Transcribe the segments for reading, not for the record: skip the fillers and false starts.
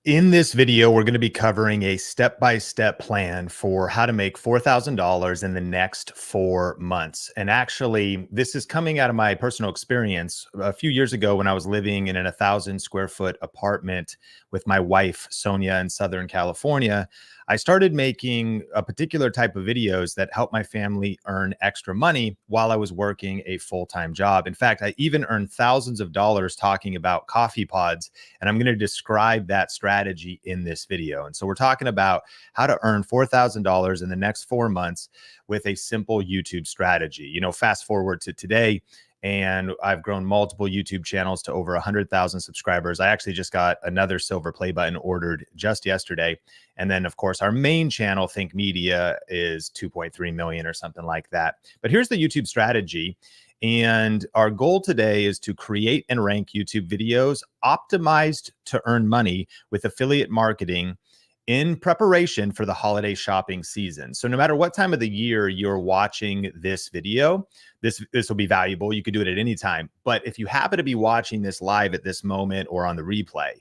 In this video, we're going to be covering a step-by-step plan for how to make $4,000 in the next 4 months. And actually, this is coming out of my personal experience. A few years ago, when I was living in an 1,000 square foot apartment with my wife, Sonia, in Southern California, I started making a particular type of videos that help my family earn extra money while I was working a full-time job. In fact, I even earned thousands of dollars talking about coffee pods, and I'm going to describe that strategy in this video. And so we're talking about how to earn $4,000 in the next 4 months with a simple YouTube strategy. Fast forward to today, and I've grown multiple YouTube channels to over 100,000 subscribers. I actually just got another silver play button ordered just yesterday. And then, of course, our main channel, Think Media, is 2.3 million or something like that. But here's the YouTube strategy. And our goal today is to create and rank YouTube videos optimized to earn money with affiliate marketing in preparation for the holiday shopping season. So no matter what time of the year you're watching this video, this will be valuable. You could do it at any time. But if you happen to be watching this live at this moment or on the replay,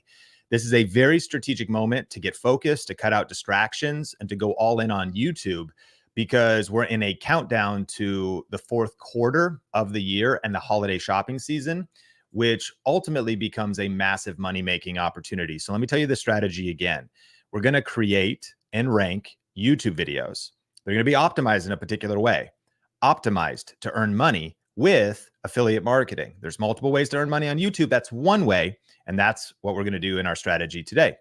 this is a very strategic moment to get focused, to cut out distractions, and to go all in on YouTube, because we're in a countdown to the fourth quarter of the year and the holiday shopping season, which ultimately becomes a massive money-making opportunity. So let me tell you the strategy again. We're going to create and rank YouTube videos. They're going to be optimized in a particular way, optimized to earn money with affiliate marketing. There's multiple ways to earn money on YouTube. That's one way, and that's what we're going to do in our strategy today,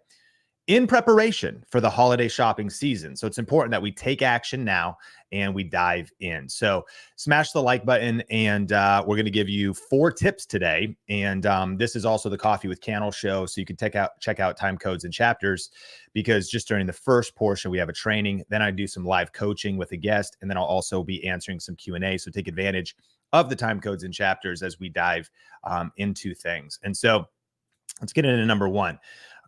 in preparation for the holiday shopping season. So it's important that we take action now and we dive in. So smash the like button, and we're going to give you 4 tips today. And this is also the Coffee with Cannell show, so you can check out time codes and chapters, because just during the first portion, we have a training. Then I do some live coaching with a guest, and then I'll also be answering some Q&A. So take advantage of the time codes and chapters as we dive into things. And so let's get into number 1.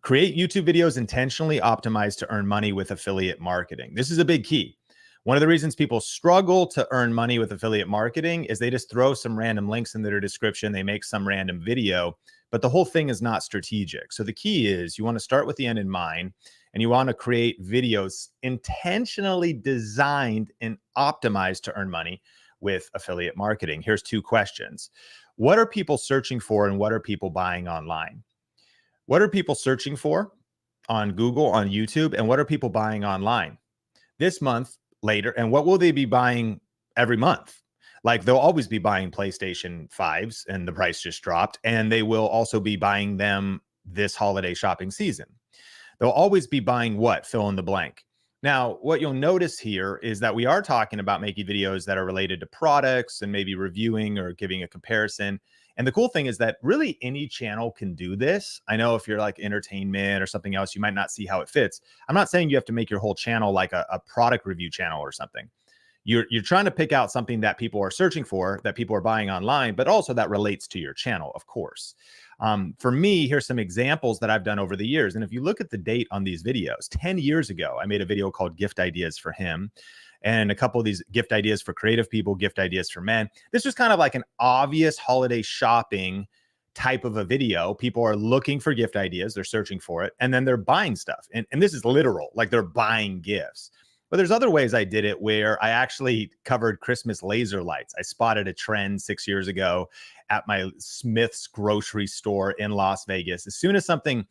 Create YouTube videos intentionally optimized to earn money with affiliate marketing. This is a big key. One of the reasons people struggle to earn money with affiliate marketing is they just throw some random links in their description. They make some random video, but the whole thing is not strategic. So the key is you want to start with the end in mind, and you want to create videos intentionally designed and optimized to earn money with affiliate marketing. Here's 2 questions. What are people searching for, and what are people buying online? What are people searching for on Google, on YouTube, and what are people buying online this month, later, and what will they be buying every month? Like, they'll always be buying PlayStation 5s, and the price just dropped, and they will also be buying them this holiday shopping season. They'll always be buying what? Fill in the blank. Now, what you'll notice here is that we are talking about making videos that are related to products and maybe reviewing or giving a comparison. And the cool thing is that really any channel can do this. I know if you're like entertainment or something else, you might not see how it fits. I'm not saying you have to make your whole channel like a product review channel or something. You're trying to pick out something that people are searching for, that people are buying online, but also that relates to your channel, of course. For me, here's some examples that I've done over the years. And if you look at the date on these videos, 10 years ago, I made a video called Gift Ideas for Him, and a couple of these gift ideas for creative people, gift ideas for men. This was kind of like an obvious holiday shopping type of a video. People are looking for gift ideas, they're searching for it, and then they're buying stuff. And this is literal, like they're buying gifts. But there's other ways I did it where I actually covered Christmas laser lights. I spotted a trend 6 years ago at my Smith's grocery store in Las Vegas. As soon as something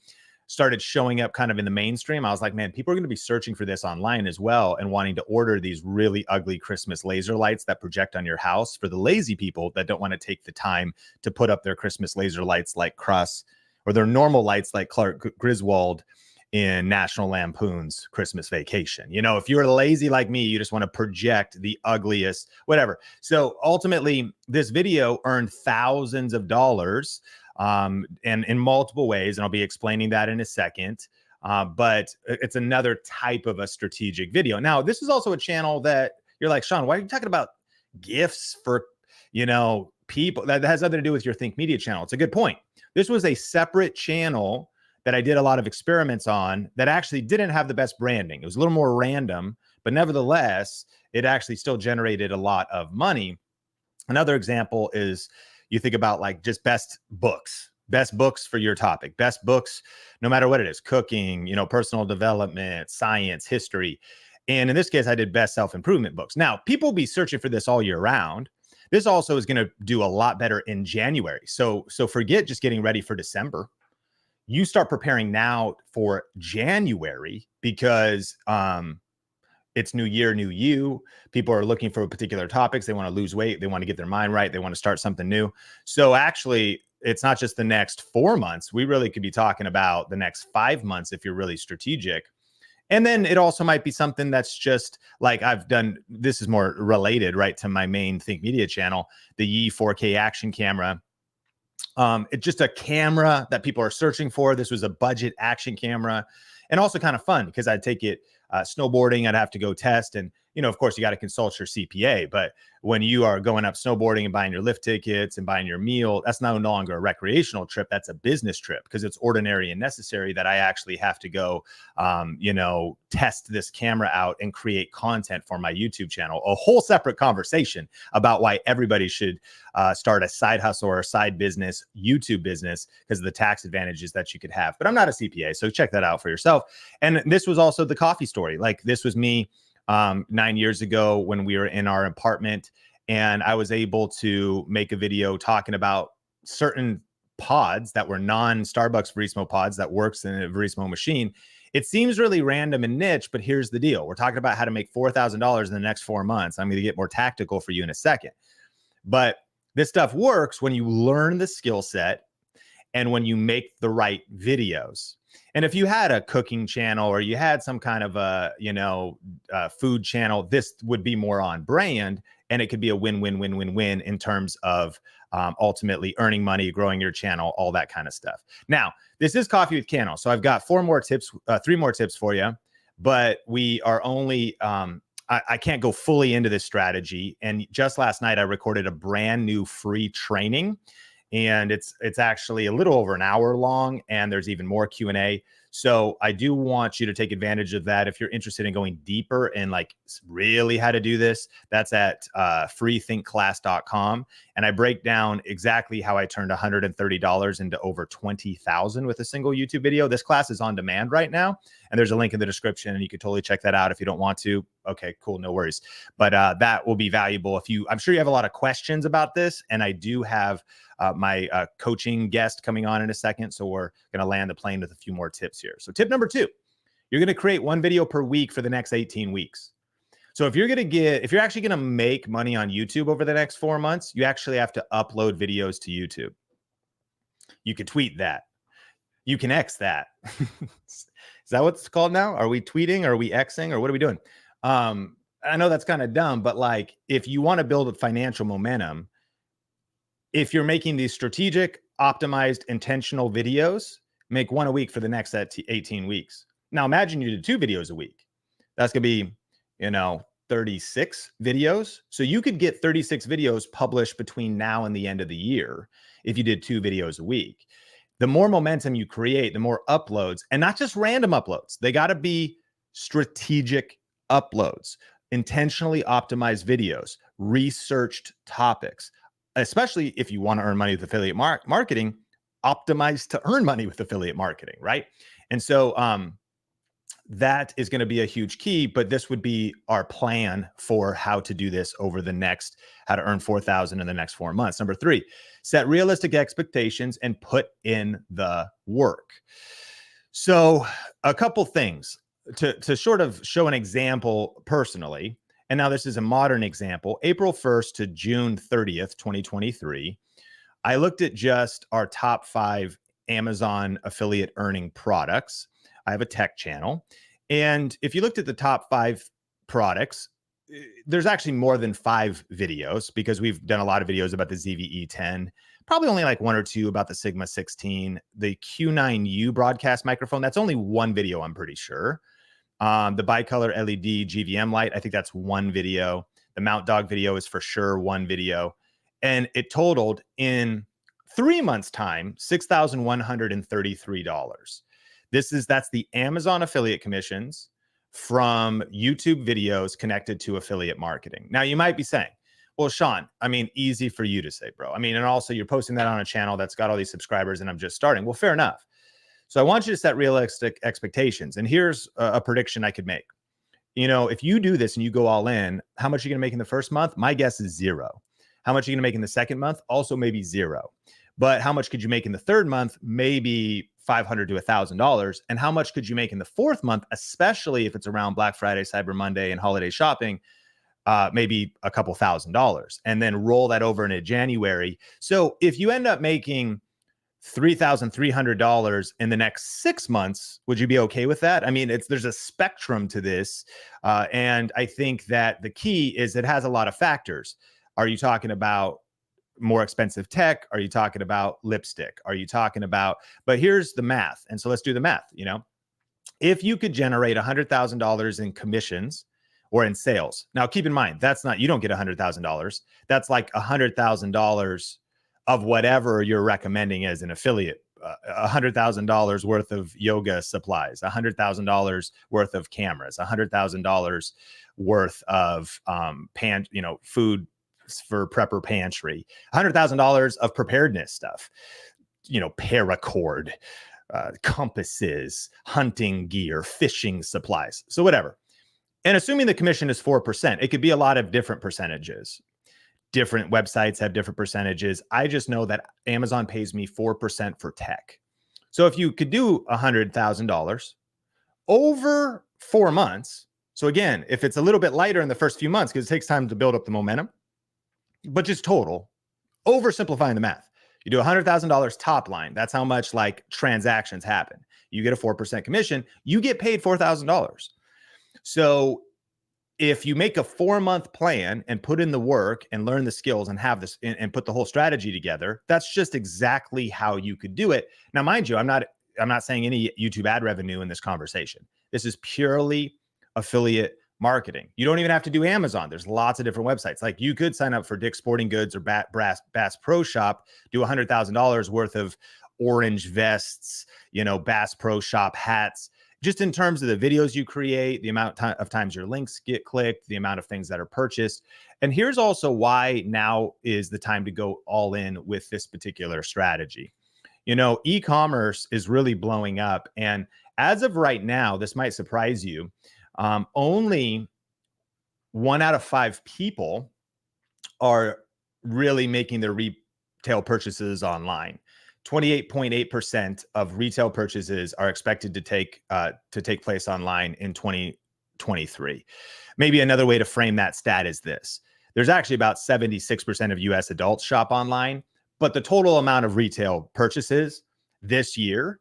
started showing up kind of in the mainstream, I was like, man, people are going to be searching for this online as well and wanting to order these really ugly Christmas laser lights that project on your house for the lazy people that don't want to take the time to put up their Christmas laser lights like Cruss, or their normal lights like Clark Griswold in National Lampoon's Christmas Vacation. If you're lazy like me, you just want to project the ugliest, whatever. So ultimately, this video earned thousands of dollars and in multiple ways, and I'll be explaining that in a second. But it's another type of a strategic video. Now, this is also a channel that you're like, Sean, why are you talking about gifts for, people? That has nothing to do with your Think Media channel. It's a good point. This was a separate channel that I did a lot of experiments on that actually didn't have the best branding. It was a little more random, but nevertheless, it actually still generated a lot of money. Another example is you think about like just best books, best books for your topic, best books, no matter what it is, cooking, personal development, science, history. And in this case, I did best self-improvement books. Now, people will be searching for this all year round. This also is going to do a lot better in January. So forget just getting ready for December. You start preparing now for January, because it's new year, new you. People are looking for particular topics. They want to lose weight. They want to get their mind right. They want to start something new. So actually, it's not just the next 4 months. We really could be talking about the next 5 months if you're really strategic. And then it also might be something that's just like I've done. This is more related, right, to my main Think Media channel, the Yi 4K action camera. It's just a camera that people are searching for. This was a budget action camera, and also kind of fun because I'd take it snowboarding. I'd have to go test, and of course, you got to consult your CPA. But when you are going up snowboarding and buying your lift tickets and buying your meal, that's no longer a recreational trip. That's a business trip, because it's ordinary and necessary that I actually have to go, test this camera out and create content for my YouTube channel. A whole separate conversation about why everybody should start a side hustle or a side business, YouTube business, because of the tax advantages that you could have. But I'm not a CPA, so check that out for yourself. And this was also the coffee story. Like, this was me 9 years ago when we were in our apartment, and I was able to make a video talking about certain pods that were non-Starbucks Verismo pods that works in a Verismo machine. It seems really random and niche, but here's the deal. We're talking about how to make $4,000 in the next 4 months. I'm going to get more tactical for you in a second. But this stuff works when you learn the skill set and when you make the right videos. And if you had a cooking channel or you had some kind of a, food channel, this would be more on brand, and it could be a win-win-win-win-win in terms of ultimately earning money, growing your channel, all that kind of stuff. Now, this is Coffee with Cannell. So I've got 3 more tips for you, but we are only, I can't go fully into this strategy. And just last night, I recorded a brand new free training. And it's actually a little over an hour long, and there's even more Q&A. So I do want you to take advantage of that. If you're interested in going deeper and like really how to do this, that's at freethinkclass.com. And I break down exactly how I turned $130 into over $20,000 with a single YouTube video. This class is on demand right now, and there's a link in the description, and you can totally check that out if you don't want to. Okay, cool, no worries. But that will be valuable I'm sure you have a lot of questions about this, and I do have my coaching guest coming on in a second. So we're going to land the plane with a few more tips here. So tip number 2, you're going to create 1 video per week for the next 18 weeks. So if you're actually going to make money on YouTube over the next 4 months, you actually have to upload videos to YouTube. You could tweet that. You can X that. Is that what it's called now? Are we tweeting? Are we Xing? Or what are we doing? I know that's kind of dumb, but like, if you want to build a financial momentum, if you're making these strategic, optimized, intentional videos, make 1 a week for the next 18 weeks. Now, imagine you did 2 videos a week. That's going to be, 36 videos. So you could get 36 videos published between now and the end of the year if you did 2 videos a week. The more momentum you create, the more uploads, and not just random uploads. They got to be strategic uploads, intentionally optimized videos, researched topics. Especially if you want to earn money with affiliate marketing, optimized to earn money with affiliate marketing, right? And so that is going to be a huge key, but this would be our plan for how to do this over the next, how to earn 4,000 in the next 4 months. Number 3, set realistic expectations and put in the work. So a couple things to sort of show an example personally. And now this is a modern example. April 1st to June 30th, 2023, I looked at just our top 5 Amazon affiliate earning products. I have a tech channel. And if you looked at the top 5 products, there's actually more than 5 videos, because we've done a lot of videos about the ZVE 10, probably only like 1 or 2 about the Sigma 16, the Q9U broadcast microphone. That's only 1 video, I'm pretty sure. The bicolor LED GVM light, I think that's 1 video. The Mount Dog video is for sure 1 video. And it totaled in 3 months' time, $6,133. That's the Amazon affiliate commissions from YouTube videos connected to affiliate marketing. Now, you might be saying, Well, Sean, I mean, easy for you to say, bro. I mean, and also you're posting that on a channel that's got all these subscribers and I'm just starting. Well, fair enough. So I want you to set realistic expectations. And here's a prediction I could make. You know, if you do this and you go all in, how much are you going to make in the first month? My guess is zero. How much are you going to make in the second month? Also maybe zero. But how much could you make in the third month? Maybe $500 to $1,000. And how much could you make in the fourth month, especially if it's around Black Friday, Cyber Monday, and holiday shopping? Maybe a couple $1,000, and then roll that over into January. So if you end up making $3,300 in the next 6 months, would you be okay with that? I mean, there's a spectrum to this. And I think that the key is it has a lot of factors. Are you talking about more expensive tech? Are you talking about lipstick? Are you talking about, but here's the math. And so let's do the math. You know, if you could generate $100,000 in commissions or in sales. Now, keep in mind, that's not, you don't get $100,000. That's like $100,000 of whatever you're recommending as an affiliate. $100,000 worth of yoga supplies, $100,000 worth of cameras, $100,000 worth of food for prepper pantry, $100,000 of preparedness stuff, paracord, compasses, hunting gear, fishing supplies. So whatever. And assuming the commission is 4%, it could be a lot of different percentages. Different websites have different percentages. I just know that Amazon pays me 4% for tech. So if you could do $100,000 over 4 months. So again, if it's a little bit lighter in the first few months, because it takes time to build up the momentum, but just total, oversimplifying the math. You do $100,000 top line. That's how much like transactions happen. You get a 4% commission. You get paid $4,000. So if you make a 4-month plan and put in the work and learn the skills and have this and put the whole strategy together, that's just exactly how you could do it. Now, mind you, I'm not saying any YouTube ad revenue in this conversation. This is purely affiliate marketing. You don't even have to do Amazon. There's lots of different websites. Like you could sign up for Dick's Sporting Goods or Bass Pro Shop, do $100,000 worth of orange vests, Bass Pro Shop hats. Just in terms of the videos you create, the amount of times your links get clicked, the amount of things that are purchased. And here's also why now is the time to go all in with this particular strategy. E-commerce is really blowing up. And as of right now, this might surprise you, only 1 out of 5 people are really making their retail purchases online. 28.8% of retail purchases are expected to take place online in 2023. Maybe another way to frame that stat is this. There's actually about 76% of US adults shop online, but the total amount of retail purchases this year,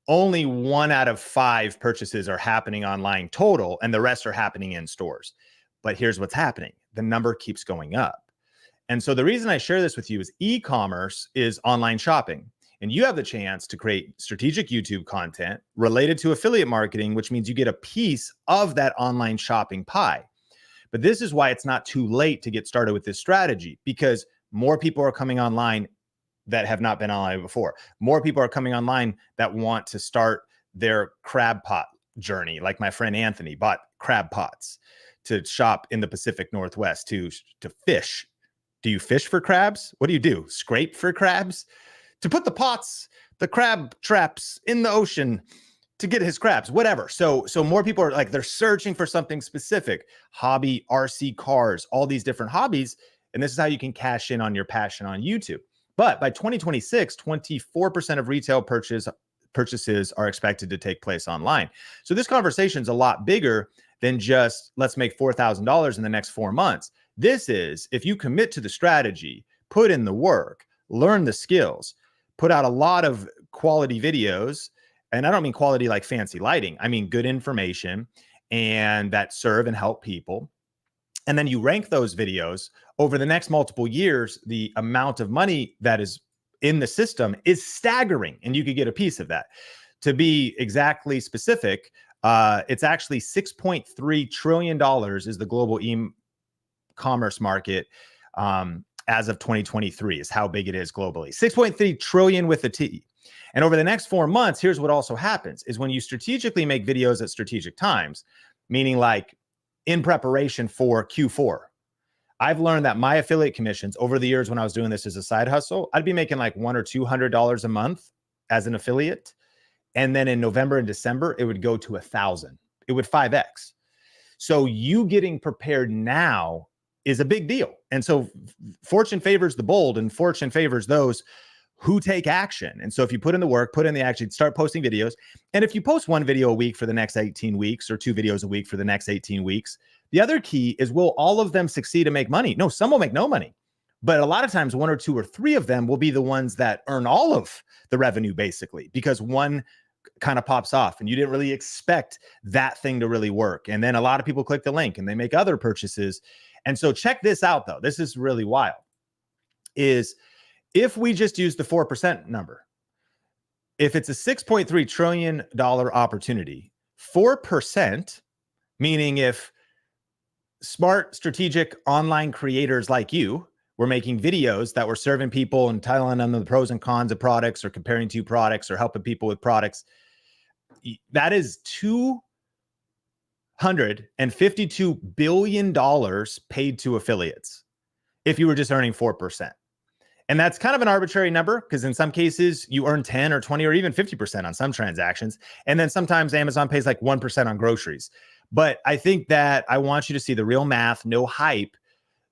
only 1 out of 5 purchases are happening online total, and the rest are happening in stores. But here's what's happening. The number keeps going up. And so the reason I share this with you is e-commerce is online shopping. And you have the chance to create strategic YouTube content related to affiliate marketing, which means you get a piece of that online shopping pie. But this is why it's not too late to get started with this strategy, because more people are coming online that have not been online before. More people are coming online that want to start their crab pot journey. Like my friend Anthony bought crab pots to shop in the Pacific Northwest to fish. Do you fish for crabs? What do you do? Scrape for crabs? To put the crab traps in the ocean to get his crabs, whatever. So more people are like, they're searching for something specific, hobby, RC cars, all these different hobbies. And this is how you can cash in on your passion on YouTube. But by 2026, 24% of retail purchases are expected to take place online. So this conversation is a lot bigger than just let's make $4,000 in the next 4 months. This is, if you commit to the strategy, put in the work, learn the skills, put out a lot of quality videos. And I don't mean quality like fancy lighting. I mean good information and that serve and help people. And then you rank those videos over the next multiple years. The amount of money that is in the system is staggering, and you could get a piece of that. To be exactly specific, it's actually $6.3 trillion is the global e-commerce market as of 2023 is how big it is globally. 6.3 trillion with a T. And over the next 4 months, here's what also happens is when you strategically make videos at strategic times, meaning like in preparation for Q4, I've learned that my affiliate commissions over the years when I was doing this as a side hustle, I'd be making like $100 or $200 a month as an affiliate. And then in November and December, it would go to 1,000. It would 5X. So you getting prepared now is a big deal. And so fortune favors the bold, and fortune favors those who take action. And so if you put in the work, put in the action, start posting videos. And if you post one video a week for the next 18 weeks or 2 videos a week for the next 18 weeks, the other key is, will all of them succeed and make money? No, some will make no money. But a lot of times 1 or 2 or 3 of them will be the ones that earn all of the revenue, basically, because one kind of pops off and you didn't really expect that thing to really work. And then a lot of people click the link and they make other purchases. And so check this out, though. This is really wild. Is if we just use the 4% number, if it's a $6.3 trillion opportunity, 4%, meaning if smart, strategic online creators like you were making videos that were serving people and telling them the pros and cons of products or comparing 2 products or helping people with products, that is $252 billion paid to affiliates if you were just earning 4%. And that's kind of an arbitrary number, because in some cases you earn 10 or 20 or even 50% on some transactions. And then sometimes Amazon pays like 1% on groceries. But I think that I want you to see the real math, no hype.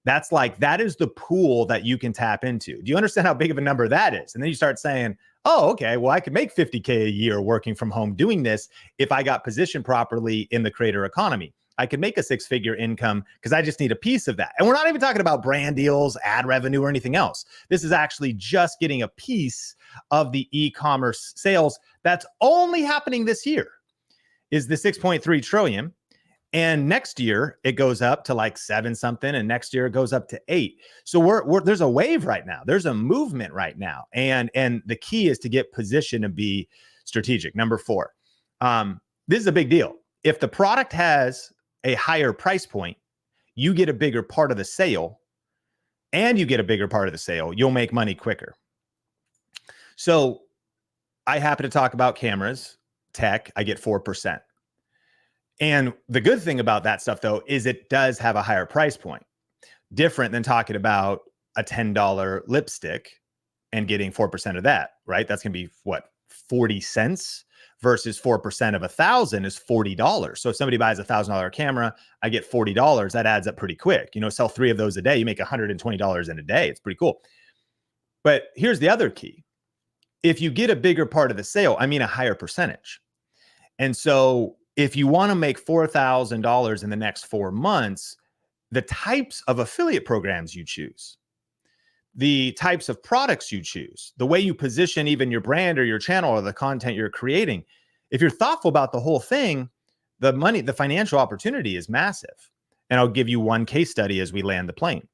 That is the pool that you can tap into. Do you understand how big of a number that is? And then you start saying, oh, okay, well, I could make 50K a year working from home doing this if I got positioned properly in the creator economy. I could make a 6-figure income because I just need a piece of that. And we're not even talking about brand deals, ad revenue, or anything else. This is actually just getting a piece of the e-commerce sales that's only happening this year, is the 6.3 trillion. And next year it goes up to like 7 something, and next year it goes up to 8. So there's a wave right now. There's a movement right now. And the key is to get positioned and be strategic. Number 4, this is a big deal. If the product has a higher price point, you get a bigger part of the sale, and you get a bigger part of the sale, you'll make money quicker. So I happen to talk about cameras, tech, I get 4%. And the good thing about that stuff, though, is it does have a higher price point, different than talking about a $10 lipstick and getting 4% of that, right? That's going to be what, 40 cents versus 4% of 1,000 is $40. So if somebody buys a $1,000 camera, I get $40. That adds up pretty quick. You know, sell 3 of those a day, you make $120 in a day. It's pretty cool. But here's the other key. If you get a bigger part of the sale, I mean a higher percentage. And so if you want to make $4,000 in the next 4 months, the types of affiliate programs you choose, the types of products you choose, the way you position even your brand or your channel or the content you're creating, if you're thoughtful about the whole thing, the financial opportunity is massive. And I'll give you one case study as we land the plane.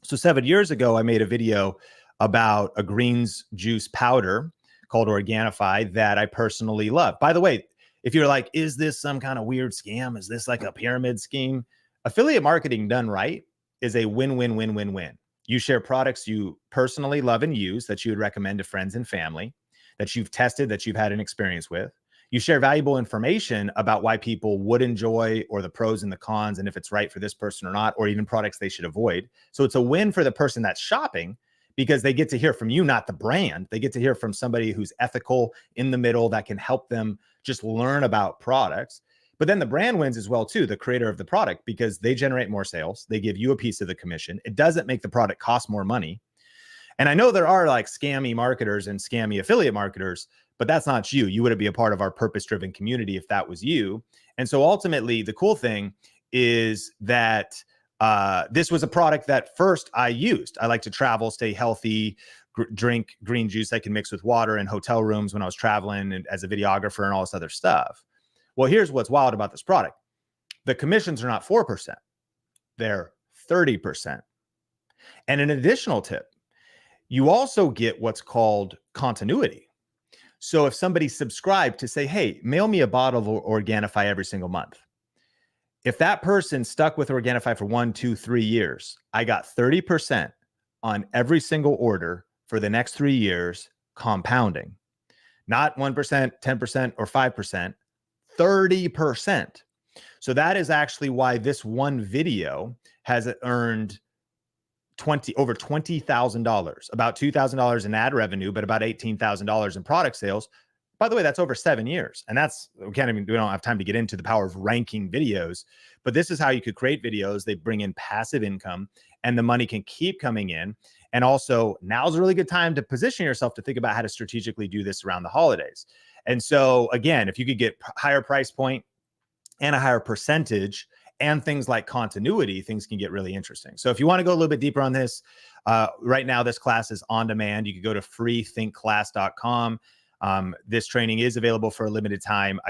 So 7 years ago, I made a video about a greens juice powder called Organifi that I personally love. By the way, if you're like, is this some kind of weird scam? Is this like a pyramid scheme? Affiliate marketing done right is a win-win-win-win-win. You share products you personally love and use that you would recommend to friends and family, that you've tested, that you've had an experience with. You share valuable information about why people would enjoy, or the pros and the cons, and if it's right for this person or not, or even products they should avoid. So it's a win for the person that's shopping, because they get to hear from you, not the brand. They get to hear from somebody who's ethical, in the middle, that can help them just learn about products. But then the brand wins as well too, the creator of the product, because they generate more sales. They give you a piece of the commission. It doesn't make the product cost more money. And I know there are like scammy marketers and scammy affiliate marketers, but that's not you. You wouldn't be a part of our purpose-driven community if that was you. And so ultimately, the cool thing is that this was a product that first I used. I like to travel, stay healthy, drink green juice I can mix with water in hotel rooms when I was traveling and as a videographer and all this other stuff. Well, here's what's wild about this product. The commissions are not 4%. They're 30%. And an additional tip, you also get what's called continuity. So if somebody subscribed to say, hey, mail me a bottle of Organifi every single month. If that person stuck with Organifi for 1, 2, 3 years, I got 30% on every single order for the next 3 years, compounding. Not 1%, 10%, or 5%, 30%. So that is actually why this one video has earned over $20,000, about $2,000 in ad revenue, but about $18,000 in product sales. By the way, that's over 7 years. And we don't have time to get into the power of ranking videos, but this is how you could create videos. They bring in passive income and the money can keep coming in. And also now's a really good time to position yourself to think about how to strategically do this around the holidays. And so again, if you could get higher price point and a higher percentage and things like continuity, things can get really interesting. So if you want to go a little bit deeper on this, right now, this class is on demand. You can go to freethinkclass.com. This training is available for a limited time.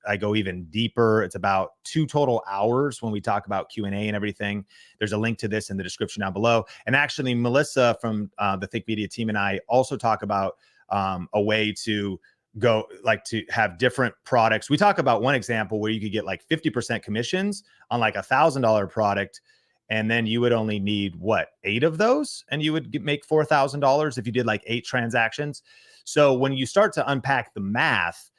I go even deeper. It's about 2 total hours when we talk about Q&A and everything. There's a link to this in the description down below. And actually, Melissa from the Think Media team and I also talk about a way to go to have different products. We talk about one example where you could get like 50% commissions on like $1,000 product. And then you would only need 8 of those, and you would make $4,000 if you did like 8 transactions. So when you start to unpack the math,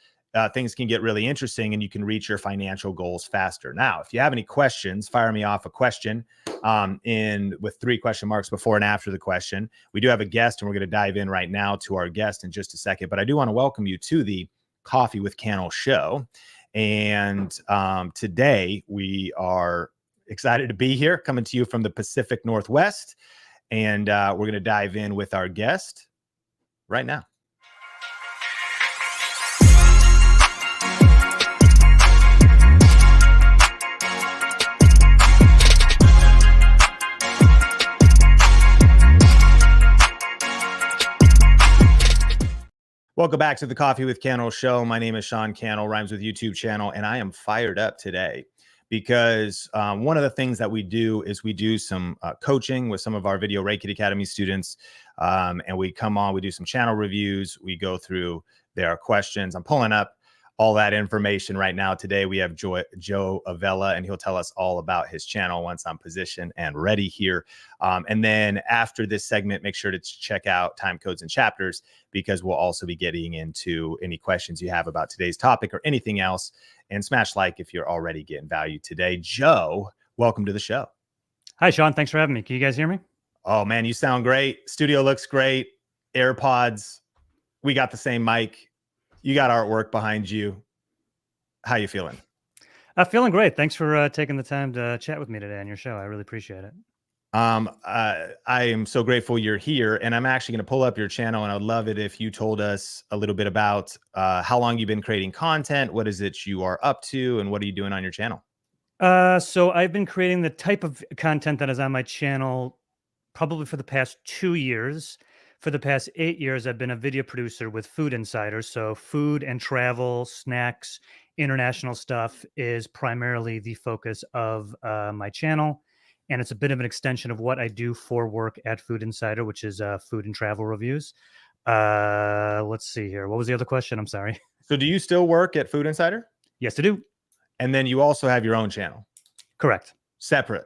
things can get really interesting and you can reach your financial goals faster. Now, if you have any questions, fire me off a question with 3 question marks before and after the question. We do have a guest and we're going to dive in right now to our guest in just a second, but I do want to welcome you to the Coffee with Cannell show. And today we are excited to be here, coming to you from the Pacific Northwest. And we're going to dive in with our guest right now. Welcome back to the Coffee with Cannell show. My name is Sean Cannell, rhymes with YouTube channel, and I am fired up today because one of the things that we do is we do some coaching with some of our Video Reiki Academy students, and we come on, we do some channel reviews, we go through their questions. I'm pulling up all that information right now. Today we have Joe Avella, and he'll tell us all about his channel once I'm positioned and ready here. And then after this segment, make sure to check out Time Codes and Chapters, because we'll also be getting into any questions you have about today's topic or anything else. And smash like if you're already getting value today. Joe, welcome to the show. Hi, Sean. Thanks for having me. Can you guys hear me? Oh, man, you sound great. Studio looks great. AirPods. We got the same mic. You got artwork behind you. How you feeling? Feeling great. Thanks for taking the time to chat with me today on your show. I really appreciate it. I am so grateful you're here, and I'm actually going to pull up your channel, and I'd love it if you told us a little bit about how long you've been creating content, what is it you are up to, and what are you doing on your channel? So I've been creating the type of content that is on my channel probably for the past 2 years. For the past 8 years, I've been a video producer with Food Insider. So food and travel, snacks, international stuff is primarily the focus of my channel. And it's a bit of an extension of what I do for work at Food Insider, which is food and travel reviews. Let's see here. What was the other question? I'm sorry. So do you still work at Food Insider? Yes, I do. And then you also have your own channel? Correct. Separate?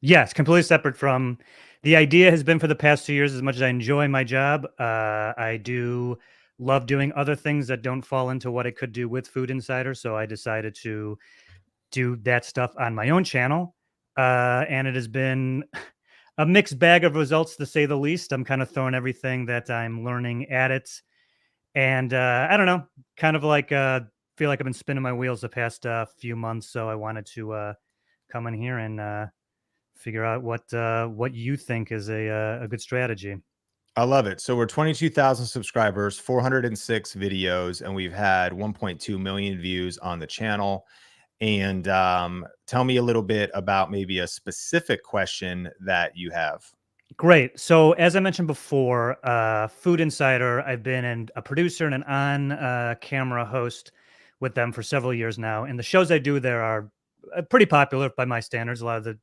Yes, completely separate from... The idea has been for the past 2 years, as much as I enjoy my job, I do love doing other things that don't fall into what I could do with Food Insider. So I decided to do that stuff on my own channel. And it has been a mixed bag of results, to say the least. I'm kind of throwing everything that I'm learning at it. And I don't know, kind of like feel like I've been spinning my wheels the past few months. So I wanted to come in here and figure out what you think is a good strategy. I love it. So we're 22,000 subscribers, 406 videos, and we've had 1.2 million views on the channel. And tell me a little bit about maybe a specific question that you have. Great. So as I mentioned before, Food Insider, I've been a producer and an on-camera host with them for several years now. And the shows I do there are pretty popular by my standards. A lot of the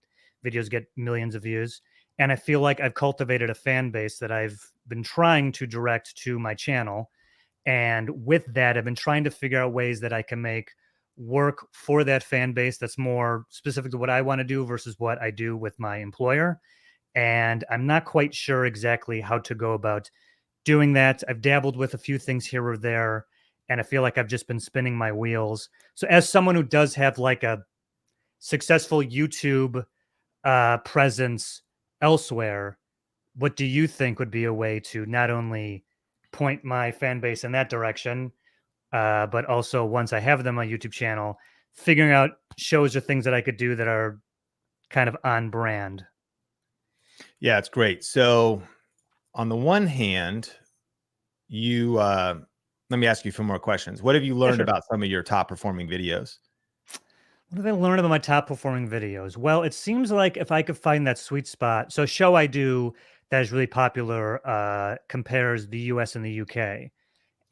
videos get millions of views. And I feel like I've cultivated a fan base that I've been trying to direct to my channel. And with that, I've been trying to figure out ways that I can make work for that fan base that's more specific to what I want to do versus what I do with my employer. And I'm not quite sure exactly how to go about doing that. I've dabbled with a few things here or there, and I feel like I've just been spinning my wheels. So as someone who does have like a successful YouTube presence, elsewhere, what do you think would be a way to not only point my fan base in that direction, but also once I have them on YouTube channel, figuring out shows or things that I could do that are kind of on brand? Yeah, it's great. So on the one hand, you let me ask you a few more questions. What have you Yeah, learned sure. about some of your top performing videos? What have I learned about my top performing videos? Well, it seems like if I could find that sweet spot. So, a show I do that is really popular compares the US and the UK.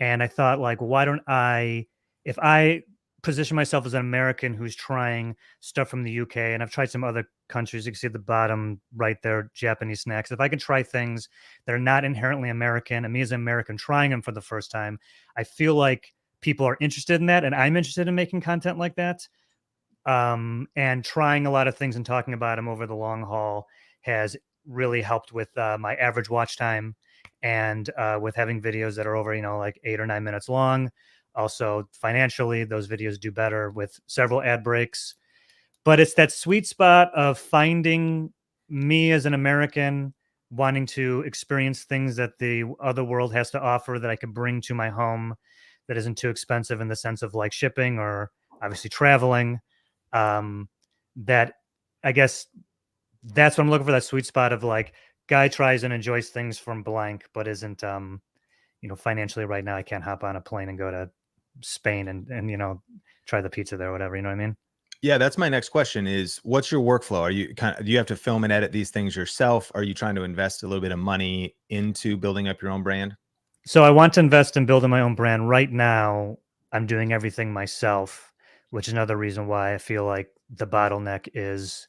And I thought, like, why don't I, if I position myself as an American who's trying stuff from the UK, and I've tried some other countries, you can see at the bottom right there, Japanese snacks. If I can try things that are not inherently American, and me as an American trying them for the first time, I feel like people are interested in that, and I'm interested in making content like that. And trying a lot of things and talking about them over the long haul has really helped with my average watch time, and with having videos that are over, like 8 or 9 minutes long. Also, financially, those videos do better with several ad breaks. But it's that sweet spot of finding me as an American wanting to experience things that the other world has to offer that I could bring to my home that isn't too expensive in the sense of like shipping or obviously traveling. um, that I guess that's what I'm looking for, that sweet spot of like guy tries and enjoys things from blank, but isn't financially right now I can't hop on a plane and go to Spain and try the pizza there or whatever. You know what I mean? Yeah, that's my next question is what's your workflow? Are you do you have to film and edit these things yourself? Are you trying to invest a little bit of money into building up your own brand? So I want to invest in building my own brand. Right now, I'm doing everything myself, which is another reason why I feel like the bottleneck is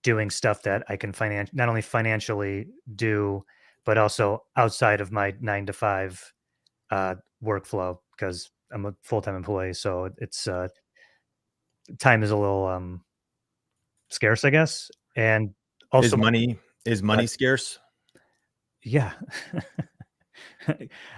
doing stuff that I can not only financially do, but also outside of my 9 to 5 workflow, because I'm a full time employee. So it's time is a little scarce, I guess. And Is also, money scarce? yeah.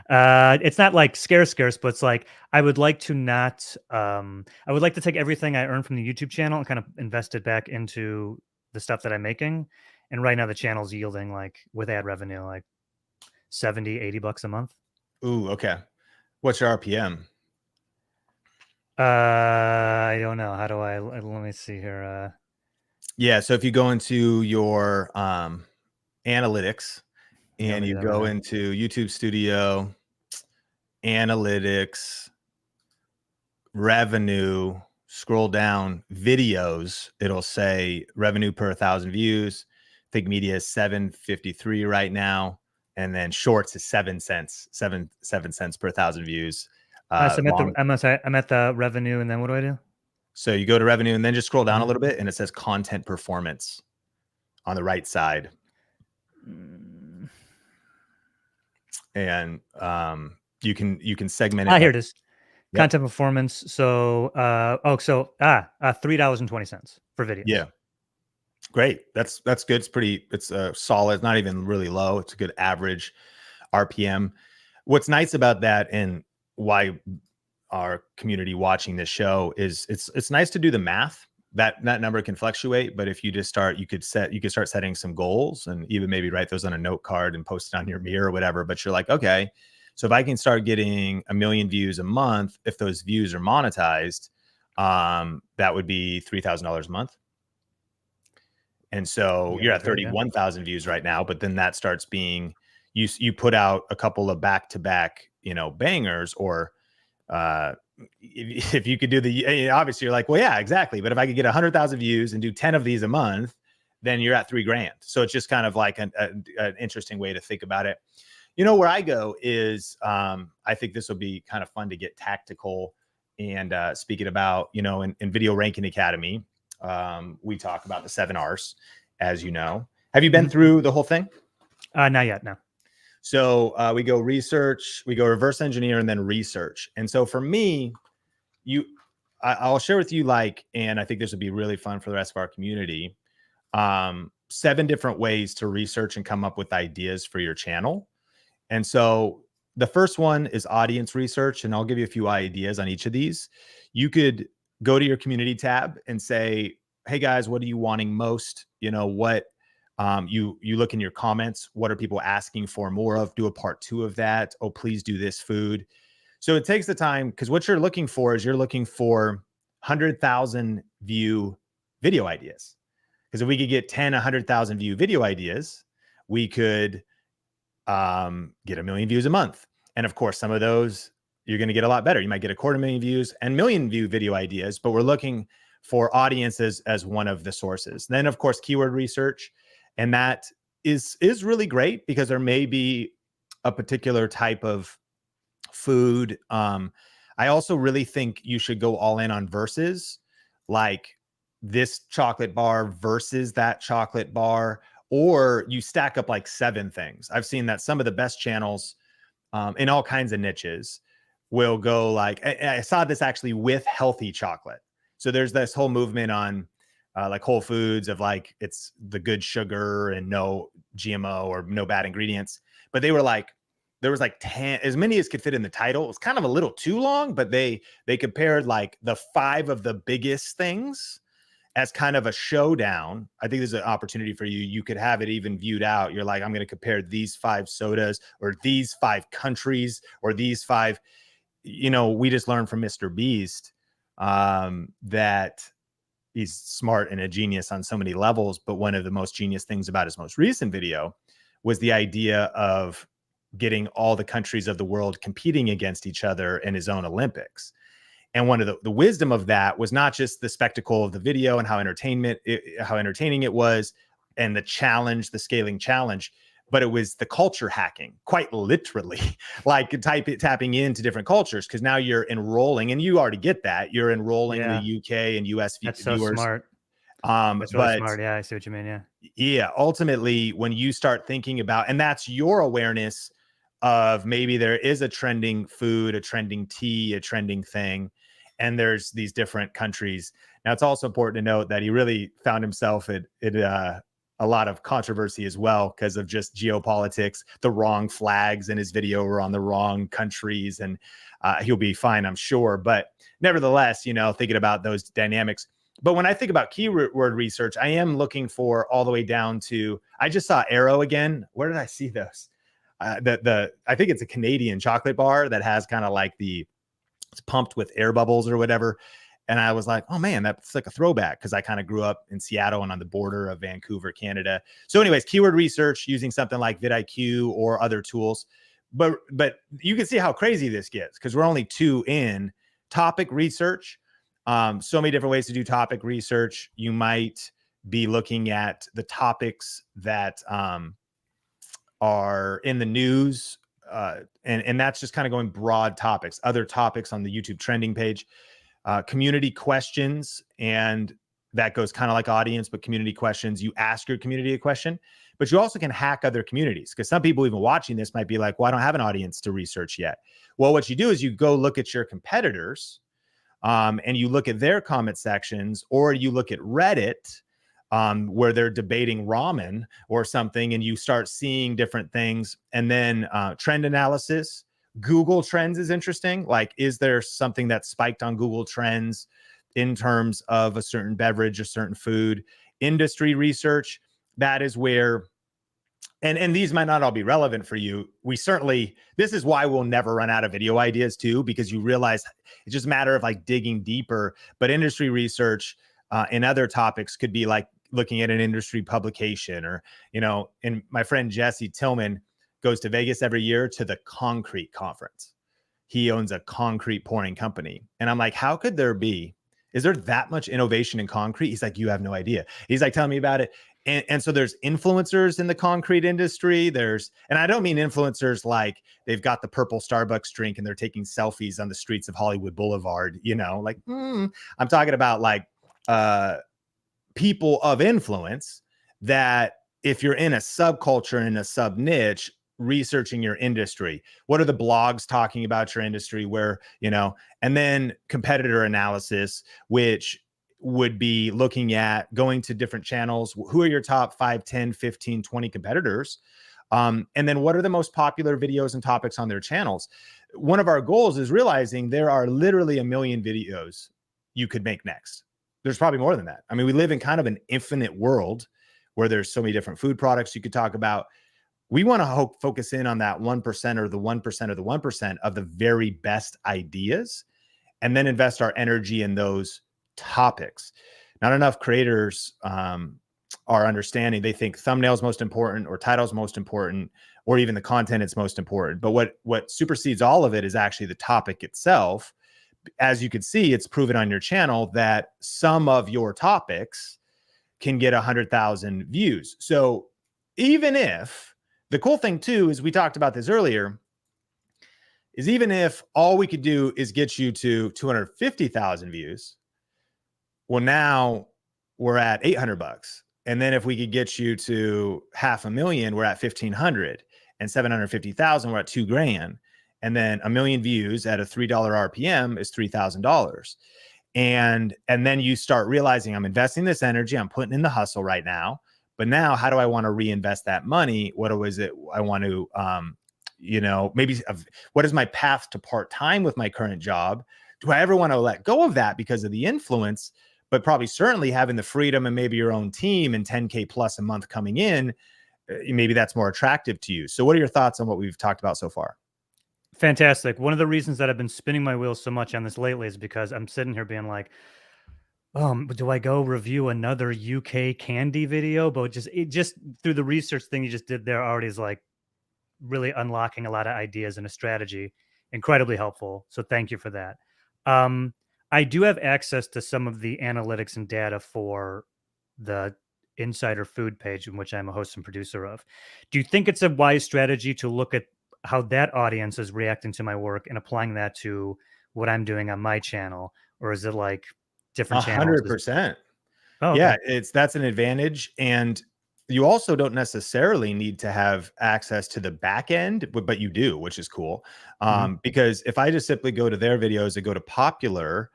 It's not like scarce, but it's like I would like to not. I would like to take everything I earn from the YouTube channel and kind of invest it back into the stuff that I'm making. And right now, the channel's yielding, like with ad revenue, like 70, $80 a month. Ooh, okay. What's your RPM? I don't know. How do I? Let me see here. Yeah, so if you go into your analytics Yeah, let and me do you that right go now. into YouTube Studio, analytics, revenue, scroll down, videos, it'll say revenue per 1,000 views. I think media is 753 right now. And then shorts is 7 cents, 7 cents per 1,000 views. So Long. I'm at the revenue, and then what do I do? So you go to revenue and then just scroll down a Mhm. little bit and it says content performance on the right side. Mm. And you can segment it by, Here it is. yep. Content performance. So $3.20 for videos. Yeah. Great. That's good. It's solid. It's not even really low. It's a good average RPM. What's nice about that and why our community watching this show is it's nice to do the math. That number can fluctuate, but if you just start, you could start setting some goals and even maybe write those on a note card and post it on your mirror or whatever. But you're like, okay, so if I can start getting 1 million views a month, if those views are monetized, that would be $3,000 a month. And so Yeah, you're that'd at be great. Yeah. 31,000 views right now, but then that starts being you put out a couple of back-to-back, bangers, or if you could do obviously you're like, well, yeah, exactly. But if I could get 100,000 views and do 10 of these a month, then you're at $3,000. So it's just kind of like an interesting way to think about it. Where I go is I think this will be kind of fun to get tactical and speaking about, in Video Ranking Academy, we talk about the 7 R's, as you know. Have you been through the whole thing? Not yet. No. So we go research, we go reverse engineer, and then research. And so for me, I'll share with you, and I think this would be really fun for the rest of our community, 7 different ways to research and come up with ideas for your channel. And so the first one is audience research, and I'll give you a few ideas on each of these. You could go to your community tab and say, hey guys, what are you wanting most? You look in your comments. What are people asking for more of? Do a part 2 of that. Oh, please do this food. So it takes the time, because what you're looking for is you're looking for 100,000 view video ideas. Because if we could get 10, 100,000 view video ideas, we could get 1 million views a month. And of course, some of those you're going to get a lot better. You might get 250,000 views and million view video ideas, but we're looking for audiences as one of the sources. Then, of course, keyword research. And that is really great because there may be a particular type of food. I also really think you should go all in on versus, like this chocolate bar versus that chocolate bar, or you stack up like 7 things. I've seen that some of the best channels in all kinds of niches will go like, I saw this actually with healthy chocolate. So there's this whole movement on like Whole Foods of like, it's the good sugar and no GMO or no bad ingredients. But they were like, there was like 10, as many as could fit in the title. It was kind of a little too long, but they compared like the 5 of the biggest things as kind of a showdown. I think there's an opportunity for you. You could have it even viewed out. You're like, I'm going to compare these 5 sodas or these 5 countries or these 5, we just learned from Mr. Beast that he's smart and a genius on so many levels. But one of the most genius things about his most recent video was the idea of getting all the countries of the world competing against each other in his own Olympics. And one of the wisdom of that was not just the spectacle of the video and how entertaining it was, and the challenge, the scaling challenge, but it was the culture hacking, quite literally, like tapping into different cultures. Because now you're enrolling, and you already get that. You're enrolling the UK and US That's viewers. So smart. That's really smart. Yeah, I see what you mean. Yeah. Ultimately, when you start thinking about, and that's your awareness of maybe there is a trending food, a trending tea, a trending thing, and there's these different countries. Now, it's also important to note that he really found himself at a lot of controversy as well because of just geopolitics. The wrong flags in his video were on the wrong countries, and he'll be fine, I'm sure. But nevertheless, thinking about those dynamics. But when I think about keyword research, I am looking for all the way down to, I just saw Arrow again. Where did I see those? I think it's a Canadian chocolate bar that has kind of like it's pumped with air bubbles or whatever. And I was like, oh man, that's like a throwback, because I kind of grew up in Seattle and on the border of Vancouver, Canada. So anyways, keyword research using something like vidIQ or other tools. But you can see how crazy this gets, because we're only 2 in. Topic research. So many different ways to do topic research. You might be looking at the topics that are in the news, and that's just kind of going broad topics, other topics on the YouTube trending page, community questions, and that goes kind of like audience, but community questions. You ask your community a question, but you also can hack other communities, because some people even watching this might be like, well, I don't have an audience to research yet. Well, what you do is you go look at your competitors, and you look at their comment sections, or you look at Reddit, where they're debating ramen or something, and you start seeing different things. And then trend analysis. Google Trends is interesting. Like, is there something that spiked on Google Trends in terms of a certain beverage, a certain food? Industry research, that is where, and these might not all be relevant for you. This is why we'll never run out of video ideas too, because you realize it's just a matter of like digging deeper. But industry research in other topics could be like looking at an industry publication, or, and my friend Jesse Tillman goes to Vegas every year to the concrete conference. He owns a concrete pouring company. And I'm like, how could is there that much innovation in concrete? He's like, you have no idea. He's like, tell me about it. And so there's influencers in the concrete industry. And I don't mean influencers like they've got the purple Starbucks drink and they're taking selfies on the streets of Hollywood Boulevard, I'm talking about like people of influence that, if you're in a subculture, in a sub niche, researching your industry, what are the blogs talking about your industry, and then competitor analysis, which would be looking at going to different channels. Who are your top 5, 10, 15, 20 competitors? And then what are the most popular videos and topics on their channels? One of our goals is realizing there are literally 1 million videos you could make next. There's probably more than that. I mean, we live in kind of an infinite world where there's so many different food products you could talk about. We want to focus in on that 1% or the 1% or the 1% of the very best ideas, and then invest our energy in those topics. Not enough creators are understanding. They think thumbnails most important, or titles most important, or even the content is most important. But what supersedes all of it is actually the topic itself. As you can see, it's proven on your channel that some of your topics can get 100,000 views. So even if, the cool thing too is, we talked about this earlier, is even if all we could do is get you to 250,000 views, well, now we're at 800 bucks. And then if we could get you to 500,000, we're at 1,500, and 750,000, we're at $2,000. And then 1 million views at a $3 RPM is $3,000. And then you start realizing, I'm investing this energy, I'm putting in the hustle right now, but now how do I want to reinvest that money? What is it I want to, maybe what is my path to part-time with my current job? Do I ever want to let go of that because of the influence? But probably certainly having the freedom and maybe your own team and 10K plus a month coming in, maybe that's more attractive to you. So what are your thoughts on what we've talked about so far? Fantastic. One of the reasons that I've been spinning my wheels so much on this lately is because I'm sitting here being like, do I go review another UK candy video? But just through the research thing you just did there already is like really unlocking a lot of ideas and a strategy. Incredibly helpful. So thank you for that. I do have access to some of the analytics and data for the Insider Food page, in which I'm a host and producer of. Do you think it's a wise strategy to look at how that audience is reacting to my work and applying that to what I'm doing on my channel? Or is it like different channels? 100%. Oh, yeah, okay. that's an advantage. And you also don't necessarily need to have access to the back end, but you do, which is cool. Because if I just simply go to their videos and go to popular,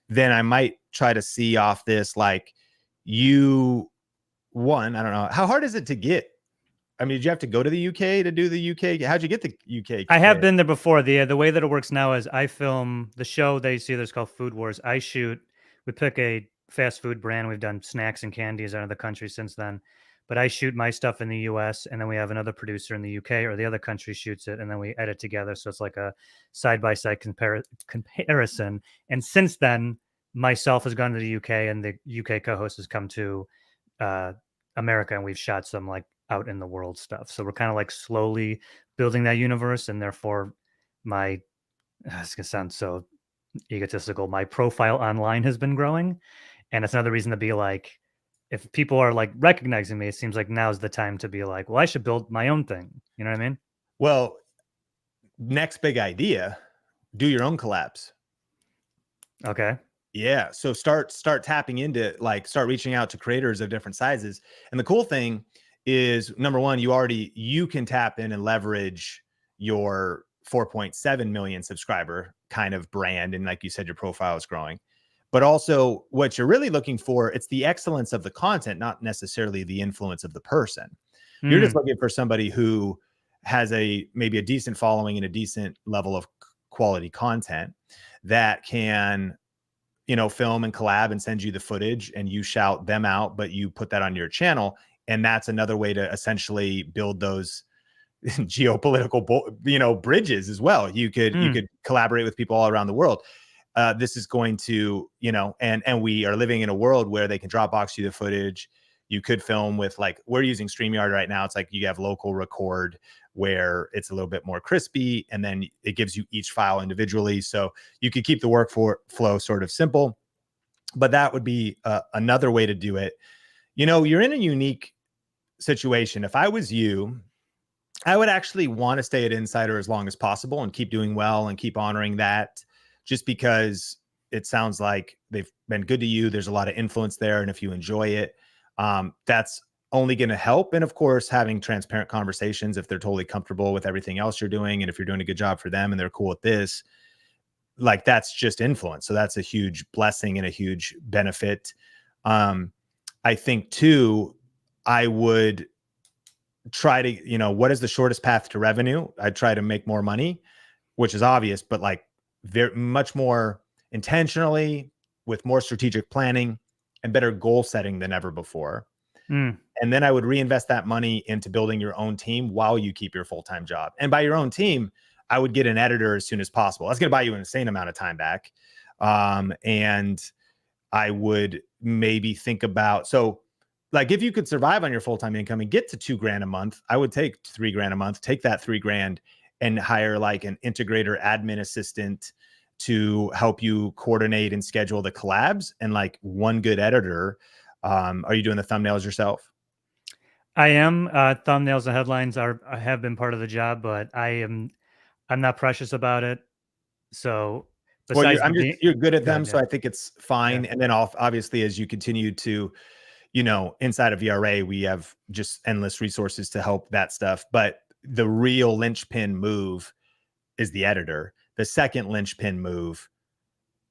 then I might try to see off this, like, I don't know. How hard is it to get? I mean, did you have to go to the UK to do the UK? How'd you get the UK? I have been there before. The way that it works now is I film the show that you see there's called Food Wars. We pick a fast food brand. We've done snacks and candies out of the country since then. But I shoot my stuff in the US, and then we have another producer in the UK, or the other country shoots it, and then we edit together. So it's like a side-by-side comparison. And since then, myself has gone to the UK, and the UK co-host has come to America, and we've shot some like out in the world stuff. So we're kind of like slowly building that universe, and therefore it's gonna sound so egotistical, my profile online has been growing. And it's another reason to be like, if people are like recognizing me, it seems like now's the time to be like, well, I should build my own thing. You know what I mean? Well, next big idea, do your own collabs. Okay. Yeah. So start tapping into, like, start reaching out to creators of different sizes. And the cool thing is, number one, you can tap in and leverage your 4.7 million subscriber kind of brand. And like you said, your profile is growing. But also what you're really looking for, it's the excellence of the content, not necessarily the influence of the person. You're just looking for somebody who has maybe a decent following and a decent level of quality content that can, film and collab and send you the footage, and you shout them out, but you put that on your channel. And that's another way to essentially build those geopolitical, bridges as well. You could collaborate with people all around the world. This is going to, and we are living in a world where they can Dropbox you the footage. You could film with, like, we're using StreamYard right now. It's like you have local record where it's a little bit more crispy, and then it gives you each file individually. So you could keep the workflow sort of simple, but that would be another way to do it. You're in a unique situation. If I was you, I would actually want to stay at Insider as long as possible and keep doing well and keep honoring that, just because it sounds like they've been good to you. There's a lot of influence there. And if you enjoy it, that's only going to help. And of course, having transparent conversations, if they're totally comfortable with everything else you're doing, and if you're doing a good job for them and they're cool with this, like, that's just influence. So that's a huge blessing and a huge benefit. I think too, I would try to, what is the shortest path to revenue? I'd try to make more money, which is obvious, but like very much more intentionally, with more strategic planning and better goal setting than ever before. Mm. And then I would reinvest that money into building your own team while you keep your full-time job. And by your own team, I would get an editor as soon as possible. That's going to buy you an insane amount of time back. And I would maybe think about, so like if you could survive on your full-time income and get to $2,000 a month, I would take $3,000 a month, take that $3,000 and hire like an integrator admin assistant to help you coordinate and schedule the collabs and like one good editor. Are you doing the thumbnails yourself? I am. Thumbnails and headlines have been part of the job, but I'm not precious about it. So Well, besides being you're good at them, good, so yeah, I think it's yeah. fine. And then obviously, as you continue to, inside of VRA, we have just endless resources to help that stuff. But the real linchpin move is the editor. The second linchpin move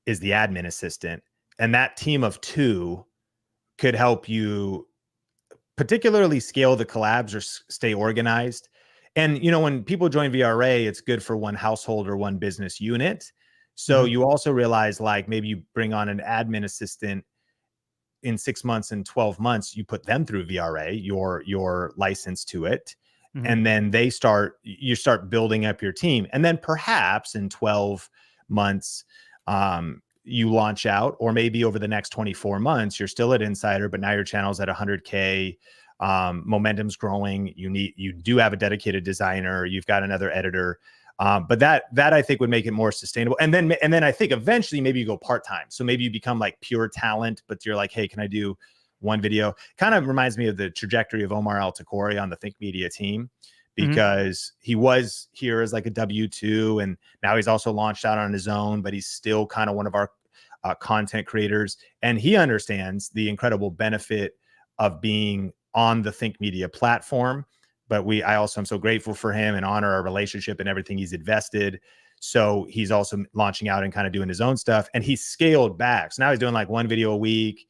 is the admin assistant, and that team of two could help you particularly scale the collabs or stay organized. And when people join VRA, it's good for one household or one business unit. So Mhm, you also realize like maybe you bring on an admin assistant in 6 months and 12 months, you put them through VRA, your license to it. mhm. And then you start building up your team. And then perhaps in 12 months, you launch out, or maybe over the next 24 months, you're still at Insider, but now your channel's at 100K. Momentum's growing. You do have a dedicated designer. You've got another editor. But that I think would make it more sustainable. And then I think eventually maybe you go part-time. So maybe you become like pure talent, but you're like, hey, can I do one video? Kind of reminds me of the trajectory of Omar Al-Takori on the Think Media team, Mhm. because he was here as like a W2, and now he's also launched out on his own, but he's still kind of one of our content creators. And he understands the incredible benefit of being on the Think Media platform. But I also am so grateful for him and honor our relationship and everything he's invested. So he's also launching out and kind of doing his own stuff, and he's scaled back. So now he's doing like one video a week.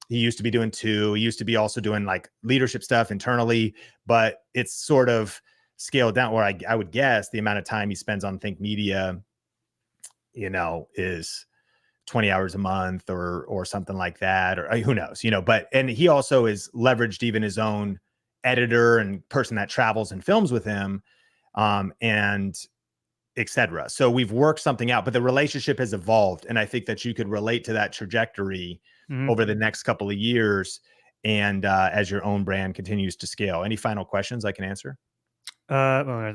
He used to be doing two. He used to be also doing like leadership stuff internally, but it's sort of scaled down, where I would guess the amount of time he spends on Think Media, is 20 hours a month or something like that, or who knows, and he also is leveraged even his own editor and person that travels and films with him, and etc. So we've worked something out, but the relationship has evolved. And I think that you could relate to that trajectory Mhm. over the next couple of years. And as your own brand continues to scale. Any final questions I can answer? Well,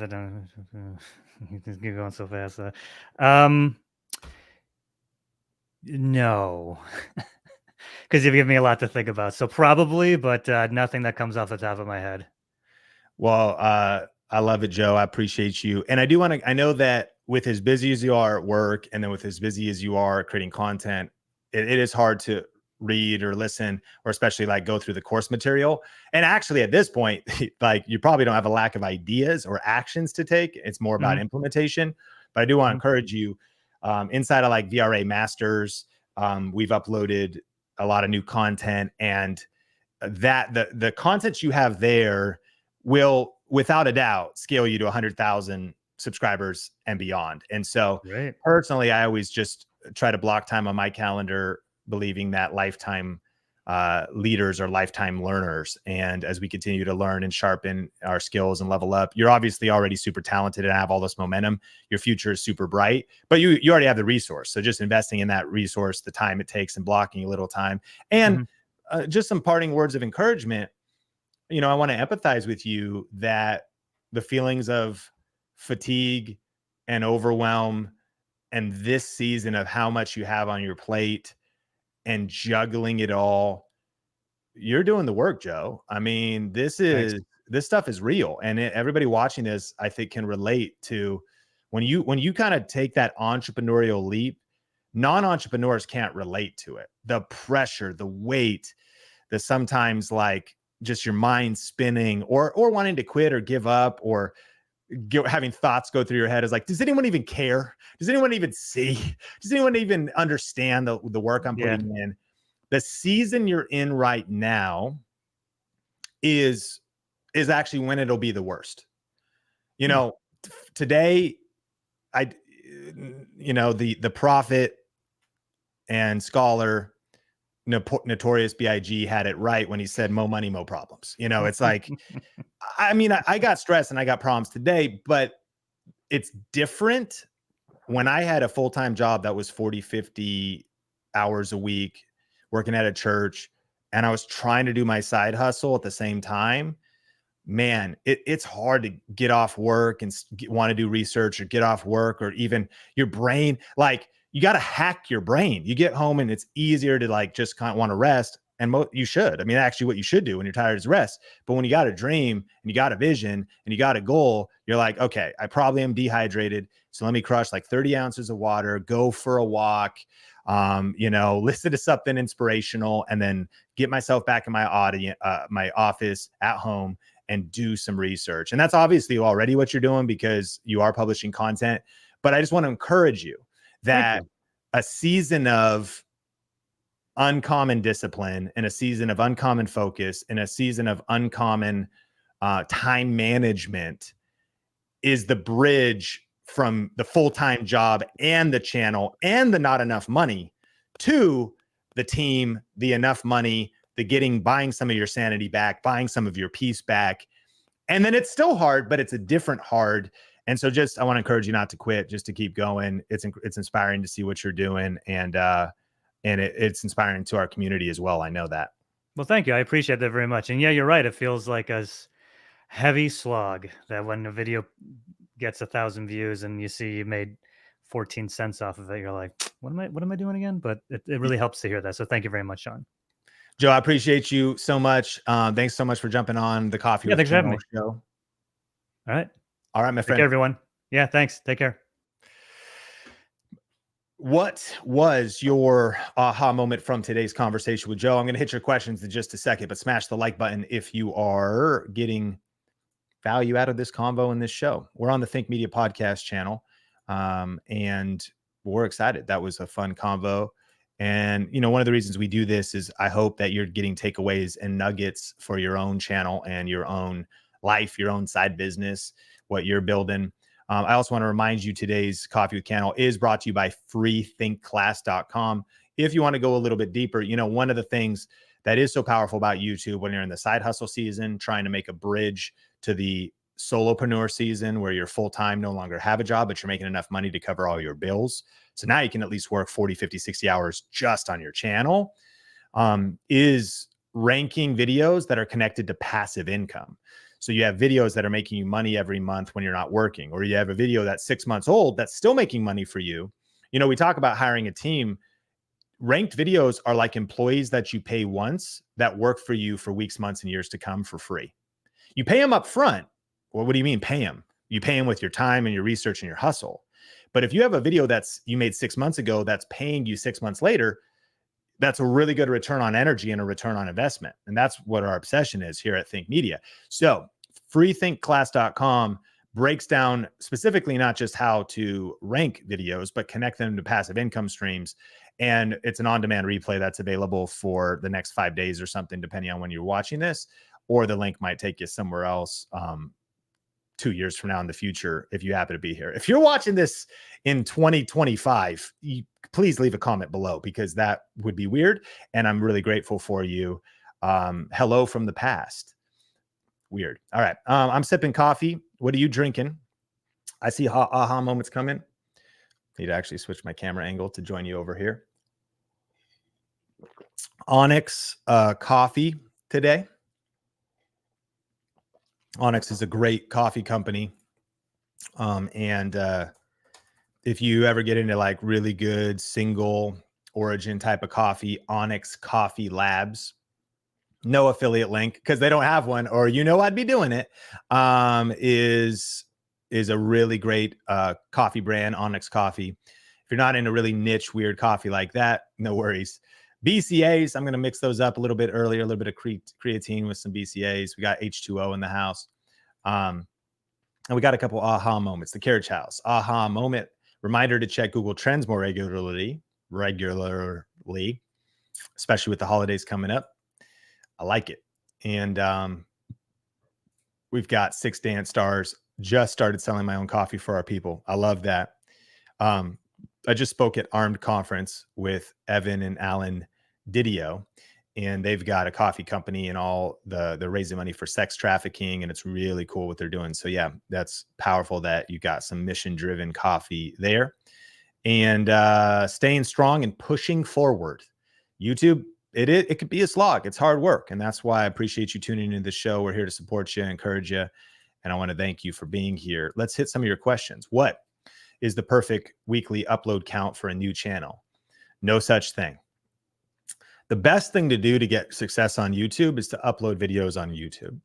you just keep going so fast. Um, no, because you've given me a lot to think about. So probably, but nothing that comes off the top of my head. Well, I love it, Joe. I appreciate you. And I know that with as busy as you are at work, and then with as busy as you are creating content, it is hard to read or listen, or especially like go through the course material. And actually at this point, like you probably don't have a lack of ideas or actions to take. It's more about Mhm, implementation. But I do want to mhm. encourage you, inside of like VRA Masters, we've uploaded a lot of new content, and that the content you have there will without a doubt scale you to 100,000 subscribers and beyond. And so Great. personally, I always just try to block time on my calendar, believing that lifetime leaders are lifetime learners. And as we continue to learn and sharpen our skills and level up, you're obviously already super talented and have all this momentum. Your future is super bright, but you already have the resource. So just investing in that resource, the time it takes, and blocking a little time. And Mhm. just some parting words of encouragement. I want to empathize with you that the feelings of fatigue and overwhelm, and this season of how much you have on your plate and juggling it all, you're doing the work, Joe. I mean, Thanks. this stuff is real, and everybody watching this, I think, can relate to when you kind of take that entrepreneurial leap. Non-entrepreneurs can't relate to it. The pressure, the weight, the sometimes like just your mind spinning, or wanting to quit or give up, or having thoughts go through your head is like, does anyone even care? Does anyone even see? Does anyone even understand the work I'm Yeah. putting in? The season you're in right now is actually when it'll be the worst. You Hmm. know, today the prophet and scholar Notorious B.I.G. had it right when he said, "Mo money, mo problems." You know, it's like, I mean, I got stressed and I got problems today, but it's different when I had a full-time job that was 40, 50 hours a week working at a church, and I was trying to do my side hustle at the same time. Man, it's hard to get off work and want to do research, or get off work, or even your brain. Like, you got to hack your brain. You get home and it's easier to like just kind of want to rest. And you should. I mean, actually, what you should do when you're tired is rest. But when you got a dream and you got a vision and you got a goal, you're like, okay, I probably am dehydrated. So let me crush like 30 ounces of water, go for a walk, listen to something inspirational, and then get myself back in my office at home and do some research. And that's obviously already what you're doing because you are publishing content. But I just want to encourage you that a season of uncommon discipline, and a season of uncommon focus, and a season of uncommon time management is the bridge from the full-time job and the channel and the not enough money to the team, the enough money, the buying some of your sanity back, buying some of your peace back. And then it's still hard, but it's a different hard. And so I want to encourage you not to quit, just to keep going. It's inspiring to see what you're doing. And it's inspiring to our community as well. I know that. Well, thank you. I appreciate that very much. And yeah, you're right. It feels like a heavy slog that when a video gets 1,000 views and you see you made 14 cents off of it, you're like, what am I doing again? But it really helps to hear that. So thank you very much, Sean. Joe, I appreciate you so much. Thanks so much for jumping on the Coffee with thanks for having Cannell me. show. All right. All right, my friend. Take care, everyone. Yeah, thanks. Take care. What was your aha moment from today's conversation with Joe? I'm going to hit your questions in just a second, but smash the like button if you are getting value out of this convo in this show. We're on the Think Media podcast channel, and we're excited. That was a fun convo. And, one of the reasons we do this is I hope that you're getting takeaways and nuggets for your own channel and your own life, your own side business, what you're building. I also want to remind you today's Coffee with Cannell is brought to you by freethinkclass.com. If you want to go a little bit deeper, one of the things that is so powerful about YouTube when you're in the side hustle season, trying to make a bridge to the solopreneur season where you're full-time, no longer have a job, but you're making enough money to cover all your bills. So now you can at least work 40, 50, 60 hours just on your channel, is ranking videos that are connected to passive income. So you have videos that are making you money every month when you're not working, or you have a video that's 6 months old that's still making money for you. We talk about hiring a team. Ranked videos are like employees that you pay once that work for you for weeks, months, and years to come for free. You pay them up front. Well, what do you mean pay them? You pay them with your time and your research and your hustle. But if you have a video you made 6 months ago that's paying you 6 months later, that's a really good return on energy and a return on investment. And that's what our obsession is here at Think Media. So freethinkclass.com breaks down specifically not just how to rank videos, but connect them to passive income streams. And it's an on-demand replay that's available for the next 5 days or something, depending on when you're watching this, or the link might take you somewhere else 2 years from now in the future, if you happen to be here. If you're watching this in 2025, please leave a comment below, because that would be weird. And I'm really grateful for you. Hello from the past. Weird. All right. I'm sipping coffee. What are you drinking? I see aha moments coming. Need to actually switch my camera angle to join you over here. Onyx coffee today. Onyx is a great coffee company. And if you ever get into like really good single origin type of coffee, Onyx Coffee Labs, no affiliate link because they don't have one, or I'd be doing it, is a really great coffee brand, Onyx Coffee. If you're not in a really niche, weird coffee like that, no worries. BCAs, I'm going to mix those up a little bit earlier, a little bit of creatine with some BCAs. We got H2O in the house. And we got a couple aha moments. The Carriage House aha moment. Reminder to check Google Trends more regularly, especially with the holidays coming up. I like it. And we've got 6 dance stars. Just started selling my own coffee for our people. I love that. I just spoke at Armed Conference with Evan and Alan Didio, and they've got a coffee company and all they're raising money for sex trafficking, and it's really cool what they're doing. So yeah, that's powerful that you got some mission driven coffee there, and staying strong and pushing forward. YouTube, it could be a slog. It's hard work, and that's why I appreciate you tuning into the show. We're here to support you, encourage you, and I want to thank you for being here. Let's hit some of your questions. What is the perfect weekly upload count for a new channel? No such thing. The best thing to do to get success on YouTube is to upload videos on YouTube.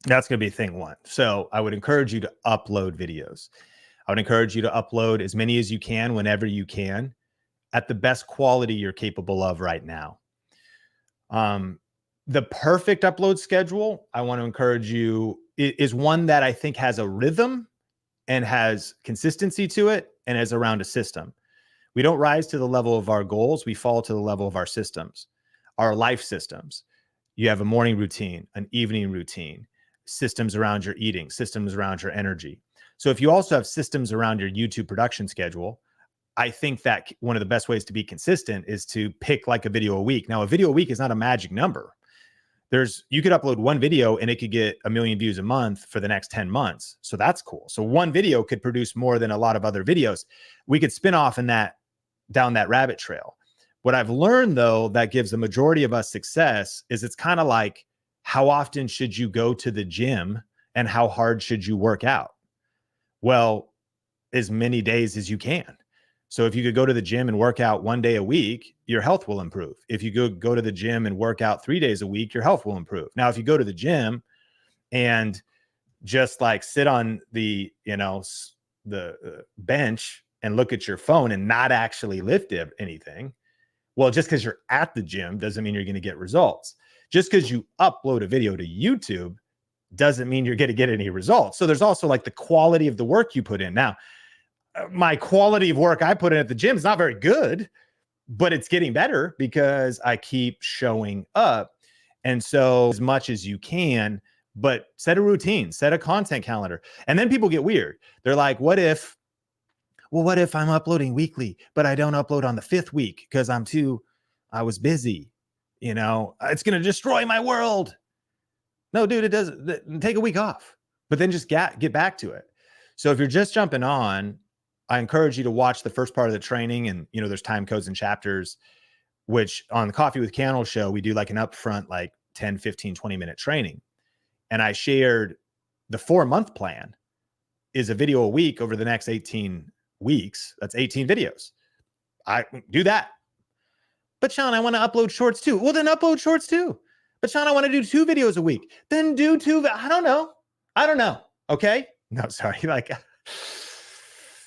That's going to be thing one. So I would encourage you to upload videos. I would encourage you to upload as many as you can, whenever you can, at the best quality you're capable of right now. The perfect upload schedule, I want to encourage you, is one that I think has a rhythm and has consistency to it and is around a system. We don't rise to the level of our goals. We fall to the level of our systems, our life systems. You have a morning routine, an evening routine, systems around your eating, systems around your energy. So if you also have systems around your YouTube production schedule, I think that one of the best ways to be consistent is to pick like a video a week. Now, a video a week is not a magic number. You could upload one video and it could get 1 million views a month for the next 10 months. So that's cool. So one video could produce more than a lot of other videos. We could spin off down that rabbit trail. What I've learned, though, that gives the majority of us success is it's kind of like, how often should you go to the gym and how hard should you work out? Well, as many days as you can. So if you could go to the gym and work out 1 day a week, your health will improve. If you go to the gym and work out 3 days a week, your health will improve. Now, if you go to the gym and just like sit on the bench and look at your phone and not actually lift anything, well, just because you're at the gym doesn't mean you're going to get results. Just because you upload a video to YouTube doesn't mean you're going to get any results. So there's also like the quality of the work you put in. Now, my quality of work I put in at the gym is not very good, but it's getting better because I keep showing up. And so as much as you can, but set a routine, set a content calendar. And then people get weird. They're like, what if I'm uploading weekly, but I don't upload on the 5th week because I was busy, it's going to destroy my world. No, dude, it doesn't. Take a week off, but then just get back to it. So if you're just jumping on, I encourage you to watch the first part of the training, and there's time codes and chapters, which on the Coffee with Cannell show, we do like an upfront, like 10, 15, 20-minute training. And I shared the 4-month plan is a video a week over the next 18 weeks. That's 18 videos. I do that. But Sean, I want to upload shorts too. Well, then upload shorts too. But Sean, I want to do 2 videos a week. Then do 2. I don't know. Okay. No, sorry. Like,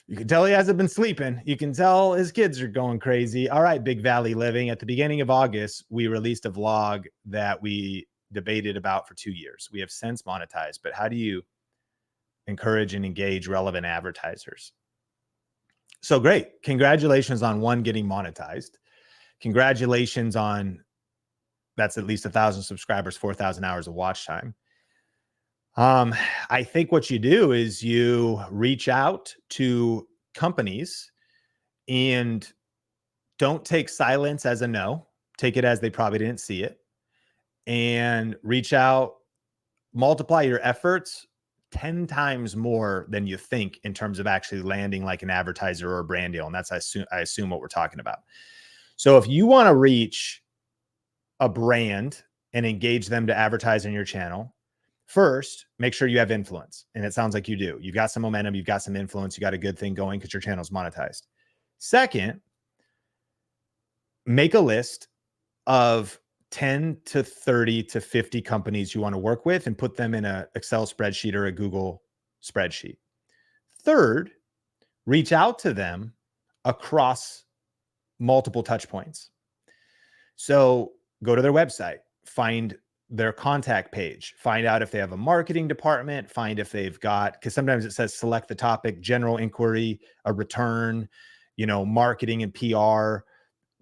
you can tell he hasn't been sleeping. You can tell his kids are going crazy. All right, Big Valley Living. At the beginning of August, we released a vlog that we debated about for 2 years. We have since monetized, but how do you encourage and engage relevant advertisers? So great. Congratulations on one getting monetized. Congratulations on that's at least 1,000 subscribers, 4,000 hours of watch time. I think what you do is you reach out to companies and don't take silence as a no. Take it as they probably didn't see it, and reach out, multiply your efforts 10 times more than you think in terms of actually landing like an advertiser or a brand deal. And that's, I assume what we're talking about. So if you want to reach a brand and engage them to advertise on your channel, first, make sure you have influence. And it sounds like you do. You've got some momentum, you've got some influence, you got a good thing going because your channel's monetized. Second, make a list of 10 to 30 to 50 companies you want to work with and put them in an Excel spreadsheet or a Google spreadsheet. Third, reach out to them across multiple touch points. So go to their website, find their contact page, find out if they have a marketing department, find if they've got, because sometimes it says select the topic, general inquiry, a return, marketing and PR.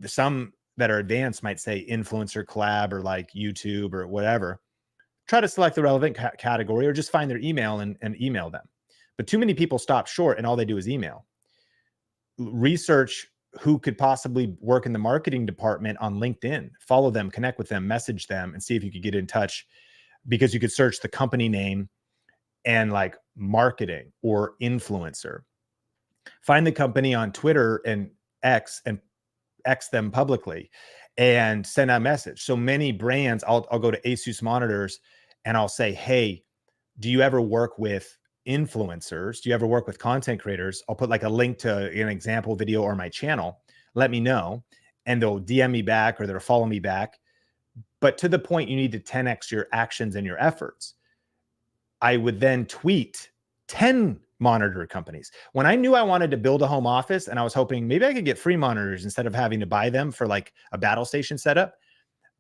Some that are advanced might say influencer collab or like YouTube or whatever. Try to select the relevant category or just find their email and email them. But too many people stop short and all they do is email. Research who could possibly work in the marketing department on LinkedIn. Follow them, connect with them, message them, and see if you could get in touch, because you could search the company name and like marketing or influencer. Find the company on Twitter and X them publicly and send a message. So many brands, I'll go to Asus monitors and I'll say, hey, do you ever work with influencers? Do you ever work with content creators? I'll put like a link to an example video or my channel. Let me know. And they'll DM me back or they'll follow me back. But to the point, you need to 10x your actions and your efforts. I would then tweet 10 monitor companies. When I knew I wanted to build a home office and I was hoping maybe I could get free monitors instead of having to buy them for like a battle station setup,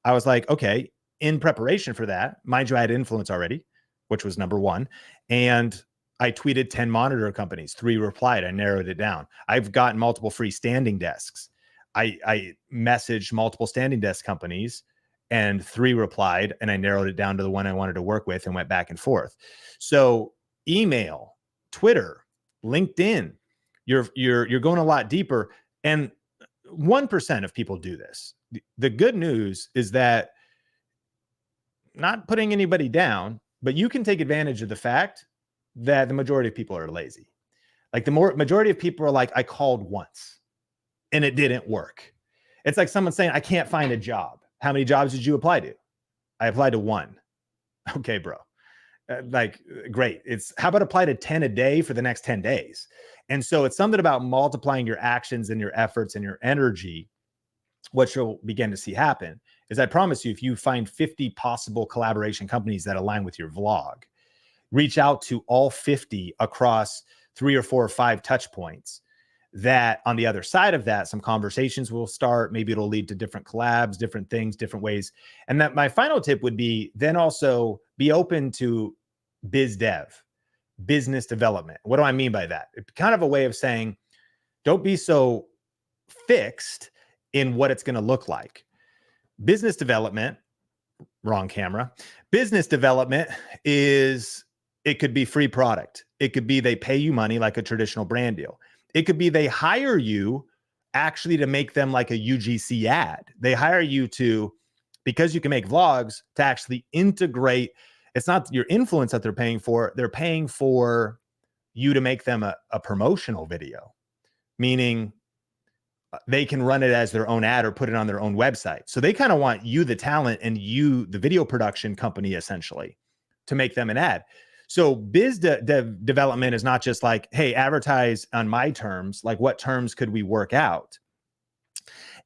I was like, okay, in preparation for that, mind you, I had influence already, which was number one. And I tweeted 10 monitor companies, 3 replied, I narrowed it down. I've gotten multiple free standing desks. I messaged multiple standing desk companies and 3 replied, and I narrowed it down to the one I wanted to work with and went back and forth. So email, Twitter, LinkedIn, you're going a lot deeper. And 1% of people do this. The good news is that, not putting anybody down, but you can take advantage of the fact that the majority of people are lazy. Like the majority of people are like, I called once and it didn't work. It's like someone saying, I can't find a job. How many jobs did you apply to? I applied to 1. Okay, bro. Like, great. It's how about apply to 10 a day for the next 10 days? And so it's something about multiplying your actions and your efforts and your energy. What you'll begin to see happen is, I promise you, if you find 50 possible collaboration companies that align with your vlog, reach out to all 50 across 3 or 4 or 5 touch points. That on the other side of that, some conversations will start. Maybe it'll lead to different collabs, different things, different ways. And that my final tip would be then also be open to biz dev, business development. What do I mean by that? It's kind of a way of saying, don't be so fixed in what it's going to look like. Business development, wrong camera. Business development is, it could be free product. It could be they pay you money like a traditional brand deal. It could be they hire you actually to make them like a UGC ad. They hire you to, because you can make vlogs, to actually integrate. It's not your influence that they're paying for. They're paying for you to make them a promotional video, meaning they can run it as their own ad or put it on their own website. So they kind of want you, the talent, and you, the video production company, essentially, to make them an ad. So biz development is not just like, hey, advertise on my terms. Like, what terms could we work out?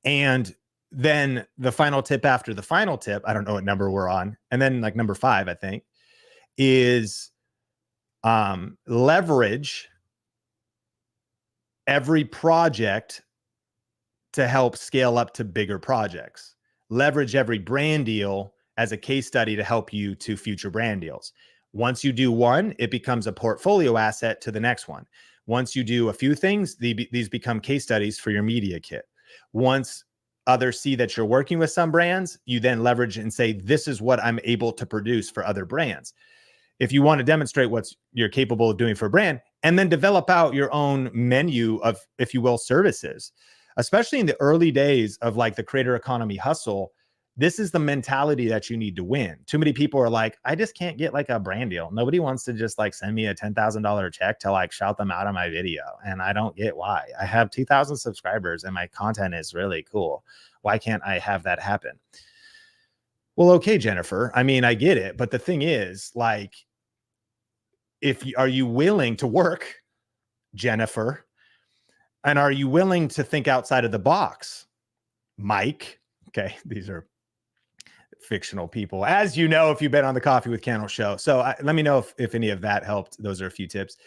And then the final tip after the final tip, I don't know what number we're on. And then like number 5, I think, is leverage every project to help scale up to bigger projects. Leverage every brand deal as a case study to help you to future brand deals. Once you do one, it becomes a portfolio asset to the next one. Once you do a few things, these become case studies for your media kit. Once others see that you're working with some brands, you then leverage and say, this is what I'm able to produce for other brands. If you want to demonstrate what you're capable of doing for a brand, and then develop out your own menu of, if you will, services, especially in the early days of like the creator economy hustle. This is the mentality that you need to win. Too many people are like, I just can't get like a brand deal. Nobody wants to just like send me a $10,000 check to like shout them out on my video. And I don't get why. I have 2,000 subscribers and my content is really cool. Why can't I have that happen? Well, okay, Jennifer. I mean, I get it. But the thing is, like, are you willing to work, Jennifer? And are you willing to think outside of the box, Mike? Okay, these are fictional people, as you know, if you've been on the Coffee with Cannell show. So let me know if any of that helped. Those are a few tips.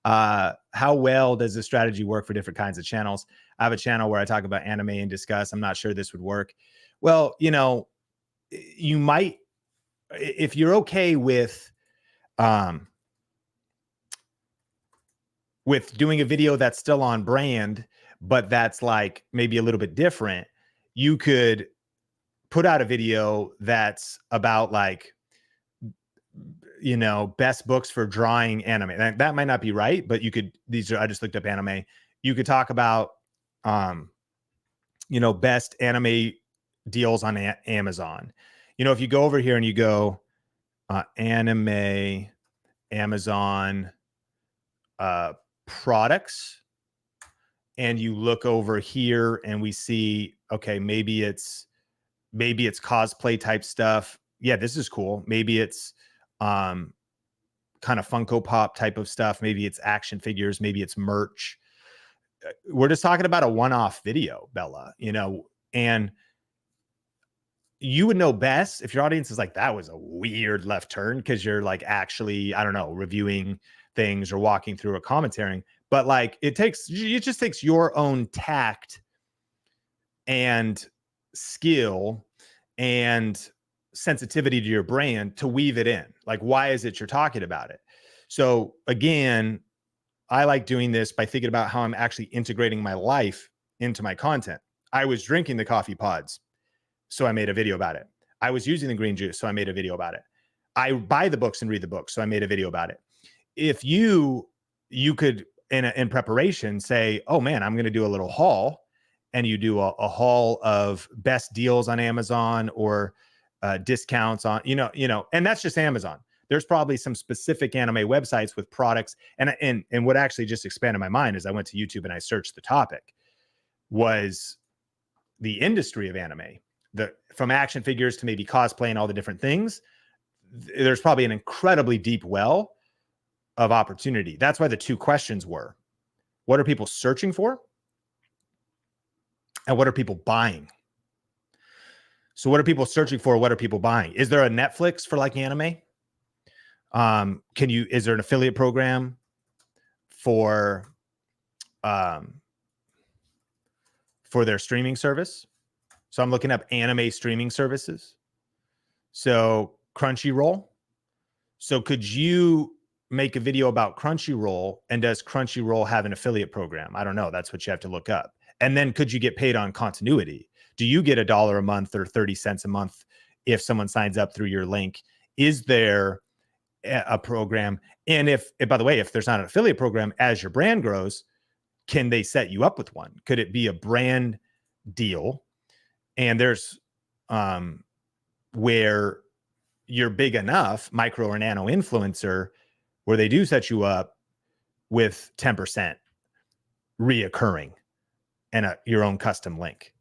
How well does this strategy work for different kinds of channels? I have a channel where I talk about anime and discuss. I'm not sure this would work. Well, you know, you might, if you're okay with doing a video that's still on brand, but that's like maybe a little bit different, you could put out a video that's about like, you know, best books for drawing anime. That might not be right, but you could, I just looked up anime. You could talk about best anime deals on Amazon. If you go over here and you go anime, Amazon products, and you look over here and we see, okay, maybe it's cosplay type stuff. Yeah, this is cool. Maybe it's kind of Funko Pop type of stuff. Maybe it's action figures. Maybe it's merch. We're just talking about a one-off video, Bella, and you would know best if your audience is like, that was a weird left turn, because you're like actually, I don't know, reviewing things or walking through a commentary. But like it just takes your own tact and skill and sensitivity to your brand to weave it in. Like, why is it you're talking about it? So again, I like doing this by thinking about how I'm actually integrating my life into my content. I was drinking the coffee pods, so I made a video about it. I was using the green juice, so I made a video about it. I buy the books and read the books, so I made a video about it. If you could, in preparation, say, oh man, I'm going to do a little haul, and you do a haul of best deals on Amazon or discounts on, and that's just Amazon. There's probably some specific anime websites with products. And what actually just expanded my mind is I went to YouTube and I searched the topic was the industry of anime, from action figures to maybe cosplay and all the different things. There's probably an incredibly deep well of opportunity. That's why the two questions were, what are people searching for? And what are people buying? So what are people searching for? What are people buying? Is there a Netflix for like anime? Is there an affiliate program for their streaming service? So I'm looking up anime streaming services. So Crunchyroll. So could you make a video about Crunchyroll, and does Crunchyroll have an affiliate program? I don't know. That's what you have to look up. And then could you get paid on continuity? Do you get $1 a month or 30 cents a month if someone signs up through your link? Is there a program? And by the way, if there's not an affiliate program, as your brand grows, can they set you up with one? Could it be a brand deal? And there's where you're big enough, micro or nano influencer, where they do set you up with 10% reoccurring and your own custom link.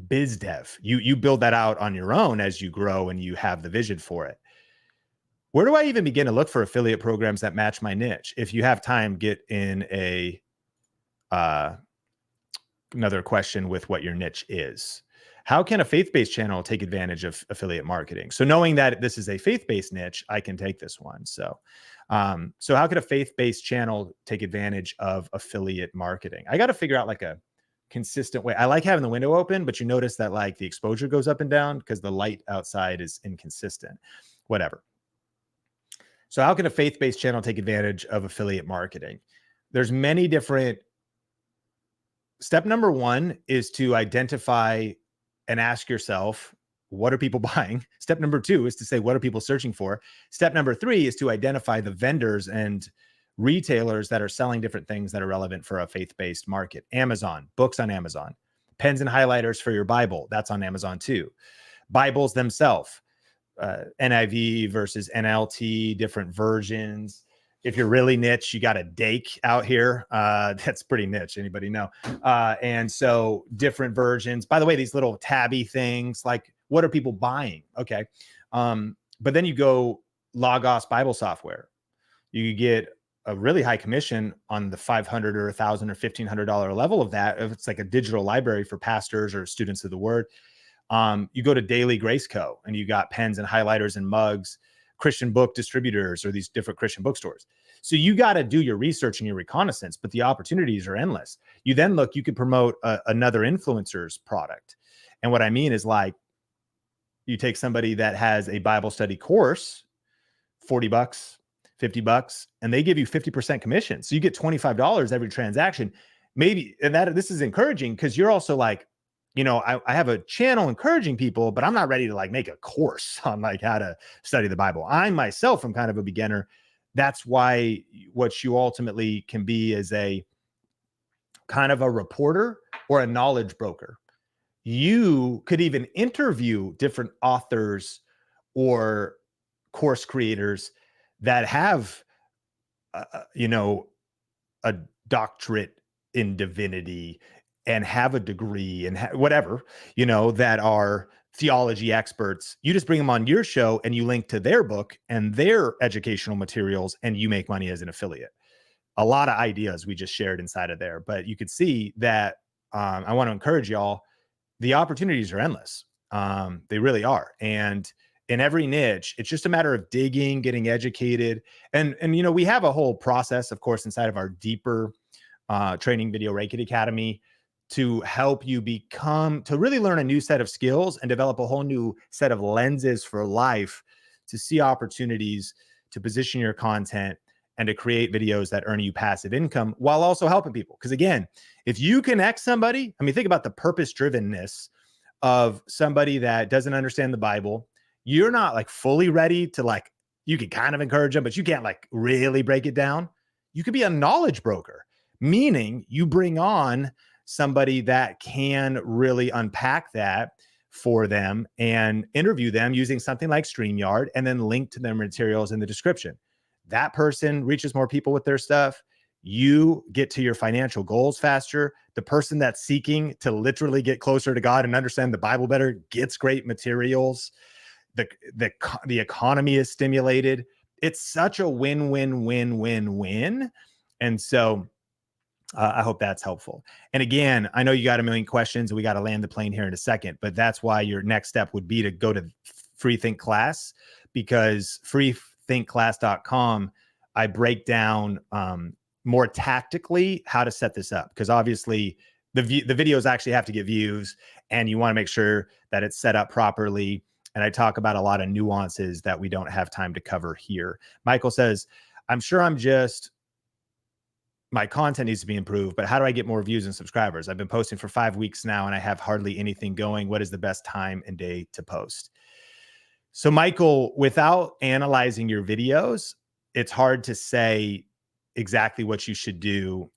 Biz dev, you build that out on your own as you grow and you have the vision for it. Where do I even begin to look for affiliate programs that match my niche? If you have time, get in another question with what your niche is. How can a faith-based channel take advantage of affiliate marketing? So knowing that this is a faith-based niche, I can take this one. So how could a faith-based channel take advantage of affiliate marketing? I got to figure out like a consistent way. I like having the window open, but you notice that like the exposure goes up and down because the light outside is inconsistent, whatever. So how can a faith-based channel take advantage of affiliate marketing? There's many different. Step number one is to identify and ask yourself, what are people buying? Step number two is to say, what are people searching for? Step number three is to identify the vendors and retailers that are selling different things that are relevant for a faith-based market. Amazon, books on Amazon, pens and highlighters for your Bible, that's on Amazon too. Bibles themselves, NIV versus NLT, different versions. If you're really niche, you got a Dake out here. That's pretty niche. Anybody know? And so different versions. By the way, these little tabby things, like what are people buying? Okay. But then you go Logos Bible software. You get a really high commission on the $500 or $1,000 or $1,500 level of that. If it's like a digital library for pastors or students of the word. You go to Daily Grace Co. and you got pens and highlighters and mugs, Christian book distributors or these different Christian bookstores. So you got to do your research and your reconnaissance, but the opportunities are endless. You then look, you could promote another influencer's product. And what I mean is like, you take somebody that has a Bible study course, $40, $50, and they give you 50% commission. So you get $25 every transaction. Maybe, and this is encouraging because you're also like, I have a channel encouraging people, but I'm not ready to like make a course on like how to study the Bible. I myself am kind of a beginner. That's why what you ultimately can be is a kind of a reporter or a knowledge broker. You could even interview different authors or course creators that have, you know, a doctorate in divinity and have a degree and whatever, you know, that are theology experts. You just bring them on your show and you link to their book and their educational materials, and you make money as an affiliate. A lot of ideas we just shared inside of there, but you could see that I want to encourage y'all. The opportunities are endless. They really are. And in every niche, it's just a matter of digging, getting educated. And you know, we have a whole process, of course, inside of our deeper training video Reiki Academy to help you to really learn a new set of skills and develop a whole new set of lenses for life to see opportunities, to position your content, and to create videos that earn you passive income while also helping people. Because again, if you connect somebody, I mean, think about the purpose drivenness of somebody that doesn't understand the Bible. You're not like fully ready to like, you can kind of encourage them, but you can't like really break it down. You could be a knowledge broker, meaning you bring on somebody that can really unpack that for them and interview them using something like StreamYard and then link to their materials in the description. That person reaches more people with their stuff. You get to your financial goals faster. The person that's seeking to literally get closer to God and understand the Bible better gets great materials. The economy is stimulated. It's such a win-win-win-win-win. And so I hope that's helpful. And again, I know you got a million questions and we got to land the plane here in a second, but that's why your next step would be to go to Free Think Class, because freethinkclass.com, I break down more tactically how to set this up, because obviously the videos actually have to get views and you want to make sure that it's set up properly. And I talk about a lot of nuances that we don't have time to cover here. Michael says, I'm sure my content needs to be improved, but how do I get more views and subscribers? I've been posting for 5 weeks now and I have hardly anything going. What is the best time and day to post? So Michael, without analyzing your videos, it's hard to say exactly what you should do.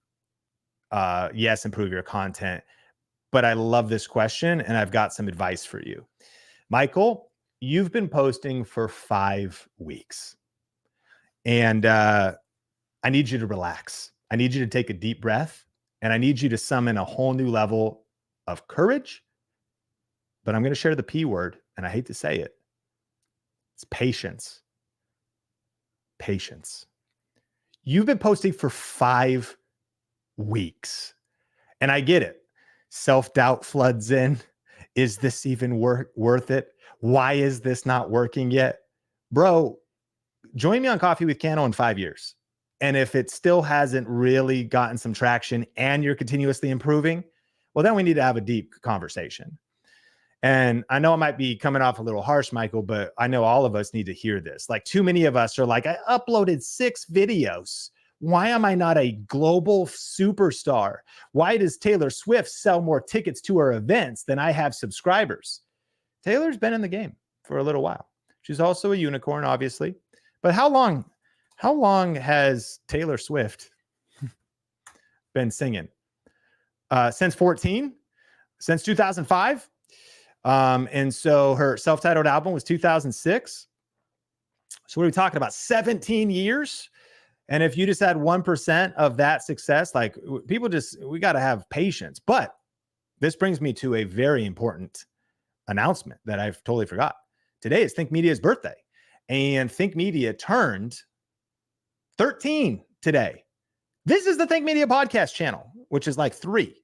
Yes, improve your content, but I love this question and I've got some advice for you. Michael, you've been posting for 5 weeks and I need you to relax. I need you to take a deep breath and I need you to summon a whole new level of courage. But I'm going to share the P word, and I hate to say it. It's patience. Patience. You've been posting for 5 weeks, and I get it. Self-doubt floods in. Is this even worth it? Why is this not working yet? Bro, join me on Coffee with Cannell in 5 years. And if it still hasn't really gotten some traction and you're continuously improving, well, then we need to have a deep conversation. And I know it might be coming off a little harsh, Michael, but I know all of us need to hear this. Like, too many of us are like, I uploaded 6 videos. Why am I not a global superstar? Why does Taylor Swift sell more tickets to her events than I have subscribers? Taylor's been in the game for a little while. She's also a unicorn, obviously. But how long has Taylor Swift been singing? Since 14? Since 2005? And so her self-titled album was 2006. So what are we talking about? 17 years? And if you just had 1% of that success, like we got to have patience. But this brings me to a very important announcement that I've totally forgot. Today is Think Media's birthday. And Think Media turned 13 today. This is the Think Media podcast channel, which is like 3.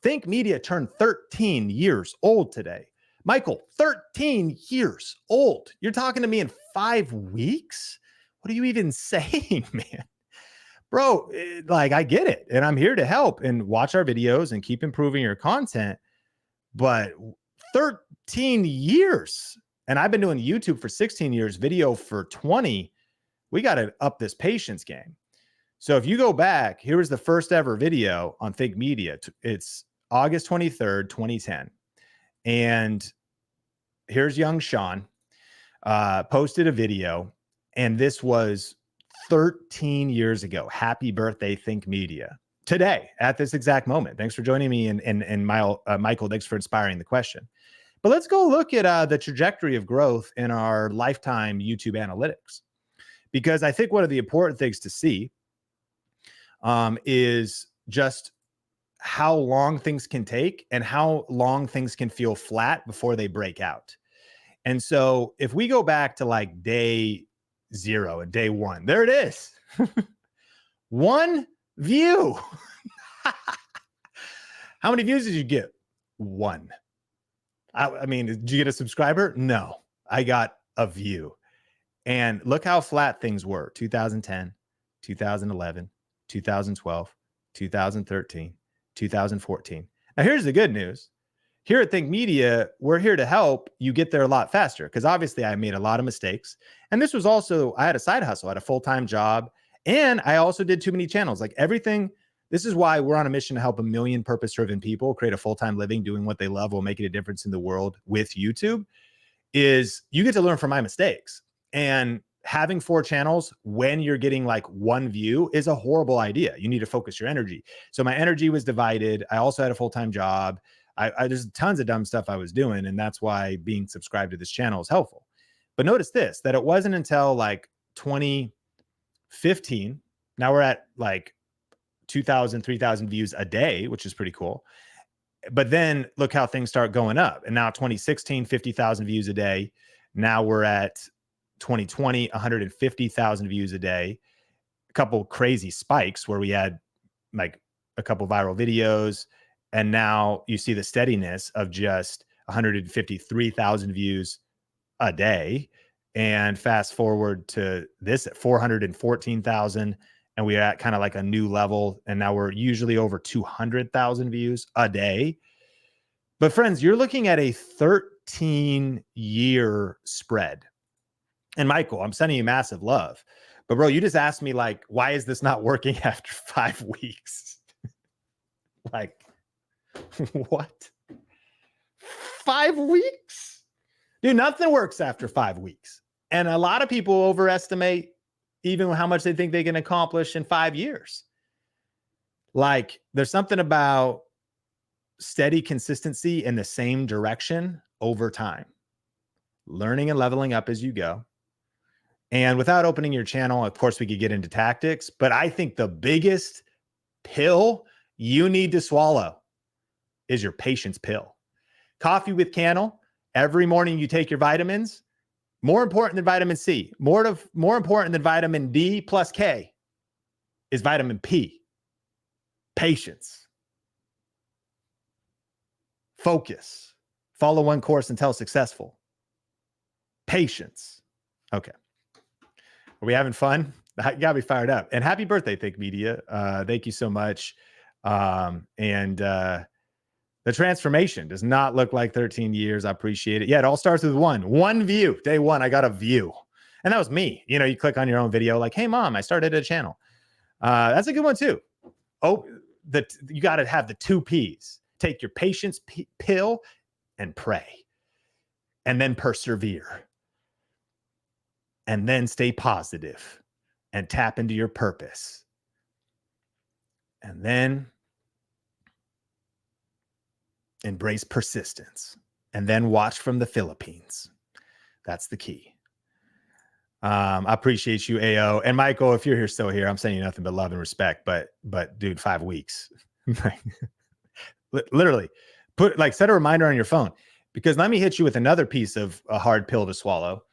Think Media turned 13 years old today. Michael, 13 years old. You're talking to me in 5 weeks? What are you even saying, man? Bro, like, I get it. And I'm here to help and watch our videos and keep improving your content. But 13 years. And I've been doing YouTube for 16 years, video for 20. We got to up this patience game. So if you go back, here was the first ever video on Think Media. It's August 23rd, 2010. And here's young Sean, posted a video, and this was 13 years ago. Happy birthday, Think Media. today at this exact moment. Thanks for joining me. And Michael, thanks for inspiring the question. But let's go look at the trajectory of growth in our lifetime YouTube analytics, because I think one of the important things to see is just how long things can take and how long things can feel flat before they break out. And so if we go back to like day 0 and day 1, there it is. 1 view. How many views did you get? 1. I mean, did you get a subscriber? No, I got a view. And look how flat things were. 2010, 2011, 2012, 2013, 2014. Now, here's the good news. Here at Think Media, we're here to help you get there a lot faster, because obviously I made a lot of mistakes. And this was also, I had a side hustle, I had a full-time job, and I also did too many channels. Like everything, this is why we're on a mission to help 1 million purpose-driven people create a full-time living doing what they love while making a difference in the world with YouTube, is you get to learn from my mistakes. And having 4 channels when you're getting like 1 view is a horrible idea. You need to focus your energy. So my energy was divided. I also had a full-time job. There's tons of dumb stuff I was doing, and that's why being subscribed to this channel is helpful. But notice this, that it wasn't until like 2015, now we're at like 2,000, 3,000 views a day, which is pretty cool. But then look how things start going up. And now 2016, 50,000 views a day. Now we're at 2020, 150,000 views a day. A couple crazy spikes where we had like a couple viral videos. And now you see the steadiness of just 153,000 views a day. And fast forward to this at 414,000. And we're at kind of like a new level. And now we're usually over 200,000 views a day. But friends, you're looking at a 13-year spread. And Michael, I'm sending you massive love. But bro, you just asked me like, why is this not working after 5 weeks? Like, what? 5 weeks? Dude, nothing works after 5 weeks. And a lot of people overestimate even how much they think they can accomplish in 5 years. Like, there's something about steady consistency in the same direction over time, learning and leveling up as you go. And without opening your channel, of course, we could get into tactics, but I think the biggest pill you need to swallow is your patience pill. Coffee with Cannell. Every morning you take your vitamins. More important than vitamin C, more important than vitamin D plus K is vitamin P. Patience. Focus. Follow one course until successful. Patience. Okay. Are we having fun? You got me fired up. And happy birthday, Think Media. Thank you so much. The transformation does not look like 13 years. I appreciate it. Yeah, it all starts with one view. Day 1, I got a view. And that was me. You know, you click on your own video like, hey, mom, I started a channel. That's a good one, too. Oh, you got to have the 2 Ps. Take your patience pill and pray. And then persevere. And then stay positive and tap into your purpose. And then embrace persistence, and then watch from the Philippines. That's the key. I appreciate you, AO. And Michael, if you're still here, I'm sending you nothing but love and respect. But dude, 5 weeks. Literally, set a reminder on your phone, because let me hit you with another piece of a hard pill to swallow.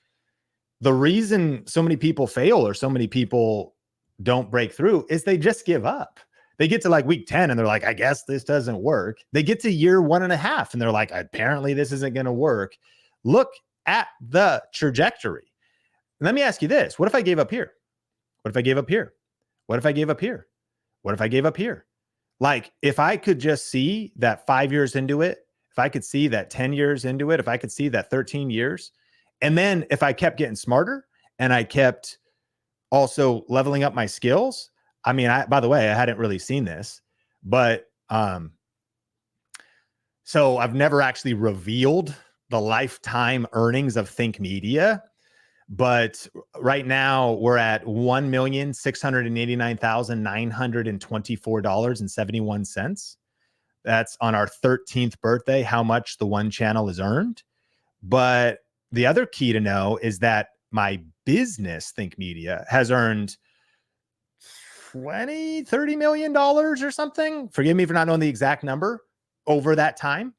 The reason so many people fail or so many people don't break through is they just give up. They get to like week 10 and they're like, I guess this doesn't work. They get to year 1.5 and they're like, apparently this isn't going to work. Look at the trajectory. And let me ask you this. What if I gave up here? What if I gave up here? What if I gave up here? What if I gave up here? Like, if I could just see that 5 years into it, if I could see that 10 years into it, if I could see that 13 years, and then if I kept getting smarter and I kept also leveling up my skills. I mean, by the way, I hadn't really seen this, but so I've never actually revealed the lifetime earnings of Think Media. But right now we're at $1,689,924.71. That's on our 13th birthday, how much the one channel has earned. But the other key to know is that my business, Think Media, has earned 30 million dollars or something. Forgive me for not knowing the exact number over that time.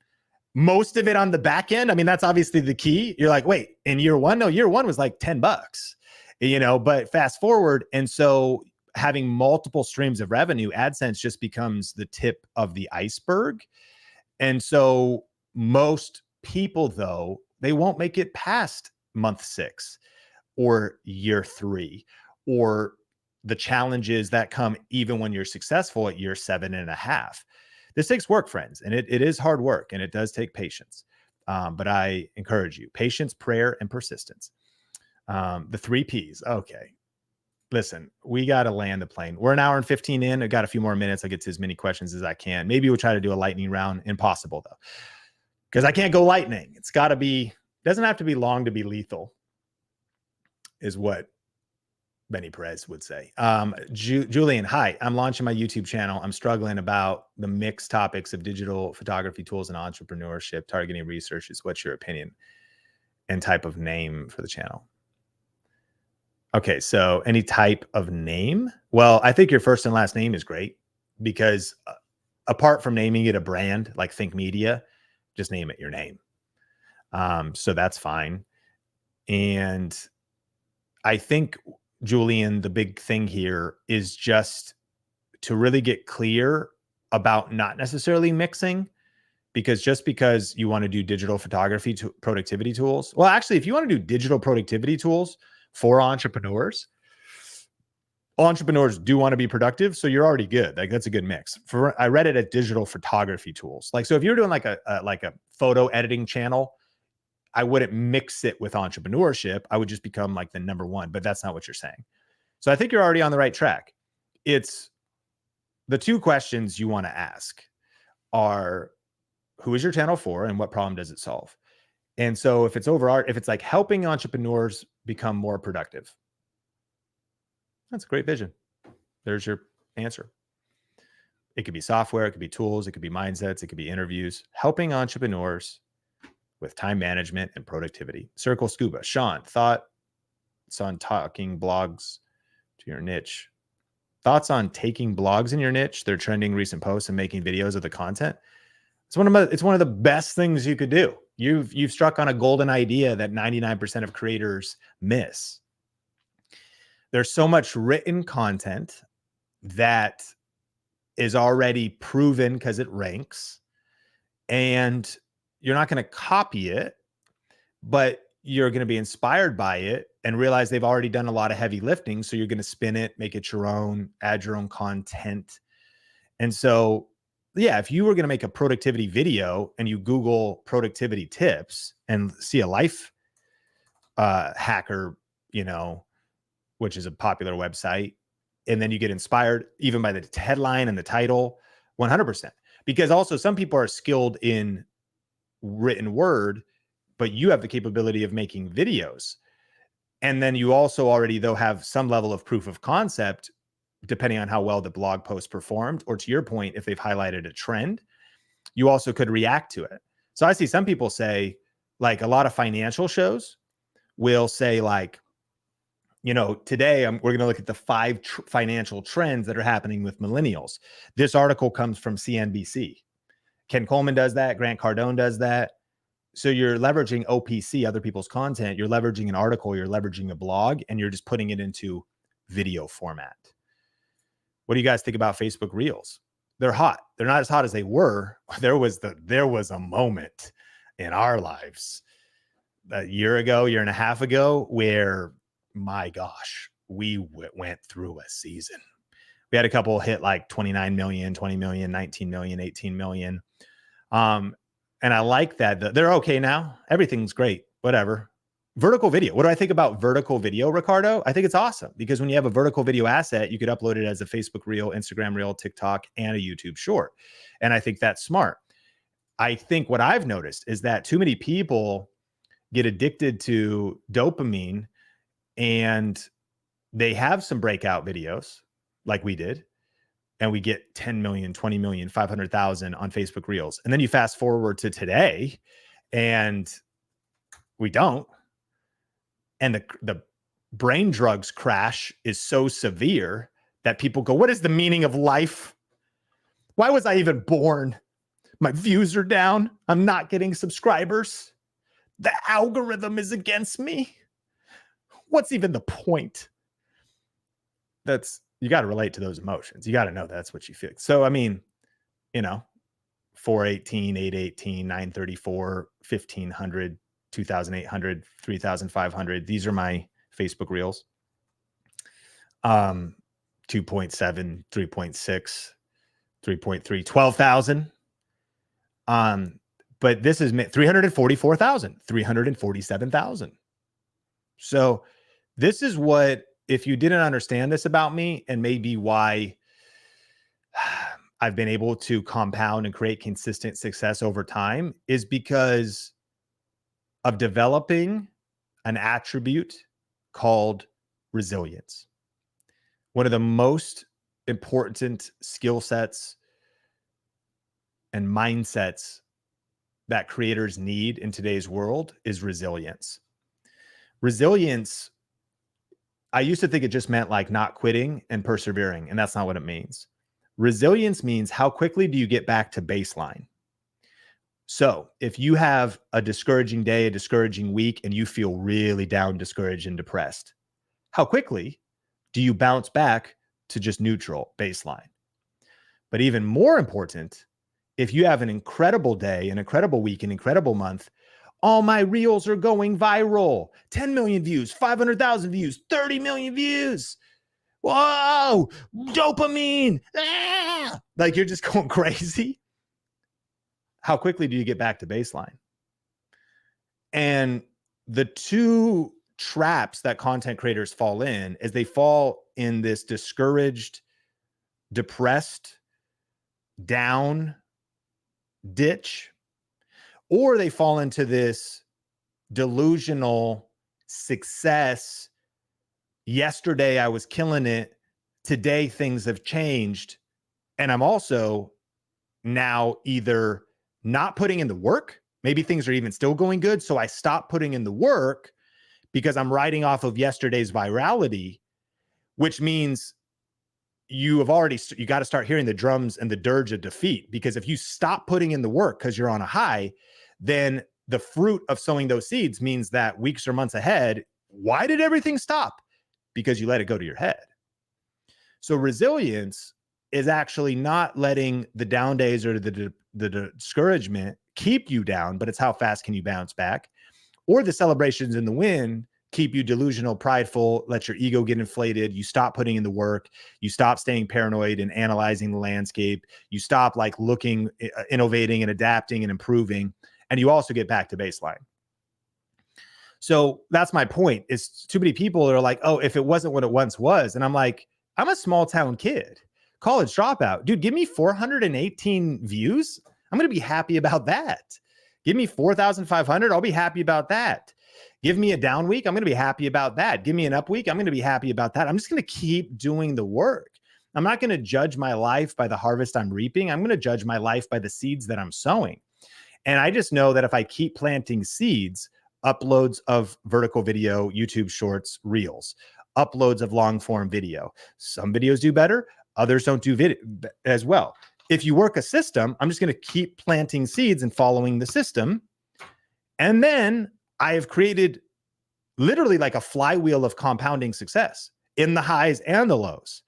Most of it on the back end. I mean, that's obviously the key. You're like, wait, in year one? No, year one was like $10, but fast forward. And so having multiple streams of revenue, AdSense just becomes the tip of the iceberg. And so most people, though, they won't make it past month 6 or year 3 or the challenges that come even when you're successful at year 7.5. This takes work, friends, and it is hard work, and it does take patience. But I encourage you, patience, prayer, and persistence. The 3 Ps. Okay. Listen, we got to land the plane. We're an hour and 15 in. I got a few more minutes. I'll get to as many questions as I can. Maybe we'll try to do a lightning round. Impossible, though, because I can't go lightning. It's got to be, doesn't have to be long to be lethal, is what Benny Perez would say. Julian, hi, I'm launching my YouTube channel. I'm struggling about the mixed topics of digital photography tools and entrepreneurship, targeting researches. What's your opinion and type of name for the channel? Okay, so any type of name? Well, I think your first and last name is great because apart from naming it a brand like Think Media, just name it your name. So that's fine. And I think, Julian, the big thing here is just to really get clear about not necessarily mixing, because just because you want to do digital photography productivity tools, well, actually, if you want to do digital productivity tools for entrepreneurs do want to be productive. So you're already good. Like that's a good mix. I read it at digital photography tools. Like, so if you're doing like a photo editing channel, I wouldn't mix it with entrepreneurship. I would just become like the number one, but that's not what you're saying. So I think you're already on the right track. It's the 2 questions you want to ask are, who is your channel for and what problem does it solve? And so if it's if it's like helping entrepreneurs become more productive, that's a great vision. There's your answer. It could be software, it could be tools, it could be mindsets, it could be interviews, helping entrepreneurs with time management and productivity. Circle Scuba. Sean, thoughts on taking blogs to your niche? Thoughts on taking blogs in your niche, their trending recent posts, and making videos of the content? It's one of the best things you could do. You've struck on a golden idea that 99% of creators miss. There's so much written content that is already proven because it ranks, and you're not going to copy it, but you're going to be inspired by it and realize they've already done a lot of heavy lifting. So you're going to spin it, make it your own, add your own content. And so, yeah, if you were going to make a productivity video and you Google productivity tips and see a life hacker, which is a popular website, and then you get inspired even by the headline and the title, 100%. Because also some people are skilled in written word, but you have the capability of making videos. And then you also already, though, have some level of proof of concept, depending on how well the blog post performed, or to your point, if they've highlighted a trend, you also could react to it. So I see some people say, like a lot of financial shows will say like, today we're going to look at the 5 financial trends that are happening with millennials. This article comes from CNBC. Ken Coleman does that. Grant Cardone does that. So you're leveraging OPC, other people's content. You're leveraging an article, you're leveraging a blog, and you're just putting it into video format. What do you guys think about Facebook Reels? They're hot. They're not as hot as they were. There was a moment in our lives a year and a half ago where, my gosh, we went through a season. We had a couple hit like 29 million, 20 million, 19 million, 18 million. And I like that. They're okay now. Everything's great. Whatever. Vertical video. What do I think about vertical video, Ricardo? I think it's awesome because when you have a vertical video asset, you could upload it as a Facebook Reel, Instagram Reel, TikTok, and a YouTube Short. And I think that's smart. I think what I've noticed is that too many people get addicted to dopamine and they have some breakout videos like we did, and we get 10 million, 20 million, 500,000 on Facebook Reels. And then you fast forward to today and we don't. And the brain drugs crash is so severe that people go, what is the meaning of life? Why was I even born? My views are down. I'm not getting subscribers. The algorithm is against me. What's even the point? You got to relate to those emotions. You got to know that's what you feel. So, I mean, 418, 818, 934, 1500, 2800, 3500. These are my Facebook Reels. 2.7, 3.6, 3.3, 12,000. But this is 344,000, 347,000. So this is what, if you didn't understand this about me, and maybe why I've been able to compound and create consistent success over time, is because of developing an attribute called resilience. One of the most important skill sets and mindsets that creators need in today's world is resilience. Resilience, I used to think it just meant like not quitting and persevering, and that's not what it means. Resilience means how quickly do you get back to baseline? So if you have a discouraging day, a discouraging week, and you feel really down, discouraged, and depressed, how quickly do you bounce back to just neutral baseline? But even more important, if you have an incredible day, an incredible week, an incredible month, all my reels are going viral. 10 million views, 500,000 views, 30 million views. Whoa, dopamine. Ah! Like you're just going crazy. How quickly do you get back to baseline? And the two traps that content creators fall in is they fall in this discouraged, depressed, down ditch, or they fall into this delusional success. Yesterday I was killing it. Today things have changed. And I'm also now either not putting in the work. Maybe things are even still going good. So I stop putting in the work because I'm riding off of yesterday's virality, which means you got to start hearing the drums and the dirge of defeat. Because if you stop putting in the work because you're on a high, then the fruit of sowing those seeds means that weeks or months ahead, why did everything stop? Because you let it go to your head. So resilience is actually not letting the down days or the discouragement keep you down, but it's how fast can you bounce back, or the celebrations in the win keep you delusional, prideful, let your ego get inflated. You stop putting in the work. You stop staying paranoid and analyzing the landscape. You stop like looking, innovating and adapting and improving. And you also get back to baseline. So that's my point, is too many people are like, oh, if it wasn't what it once was. And I'm like, I'm a small town kid, college dropout. Dude, give me 418 views. I'm going to be happy about that. Give me 4,500. I'll be happy about that. Give me a down week. I'm going to be happy about that. Give me an up week. I'm going to be happy about that. I'm just going to keep doing the work. I'm not going to judge my life by the harvest I'm reaping. I'm going to judge my life by the seeds that I'm sowing. And I just know that if I keep planting seeds, uploads of vertical video, YouTube shorts, reels, uploads of long form video, some videos do better. Others don't do video as well. If you work a system, I'm just going to keep planting seeds and following the system. And then I have created literally like a flywheel of compounding success in the highs and the lows.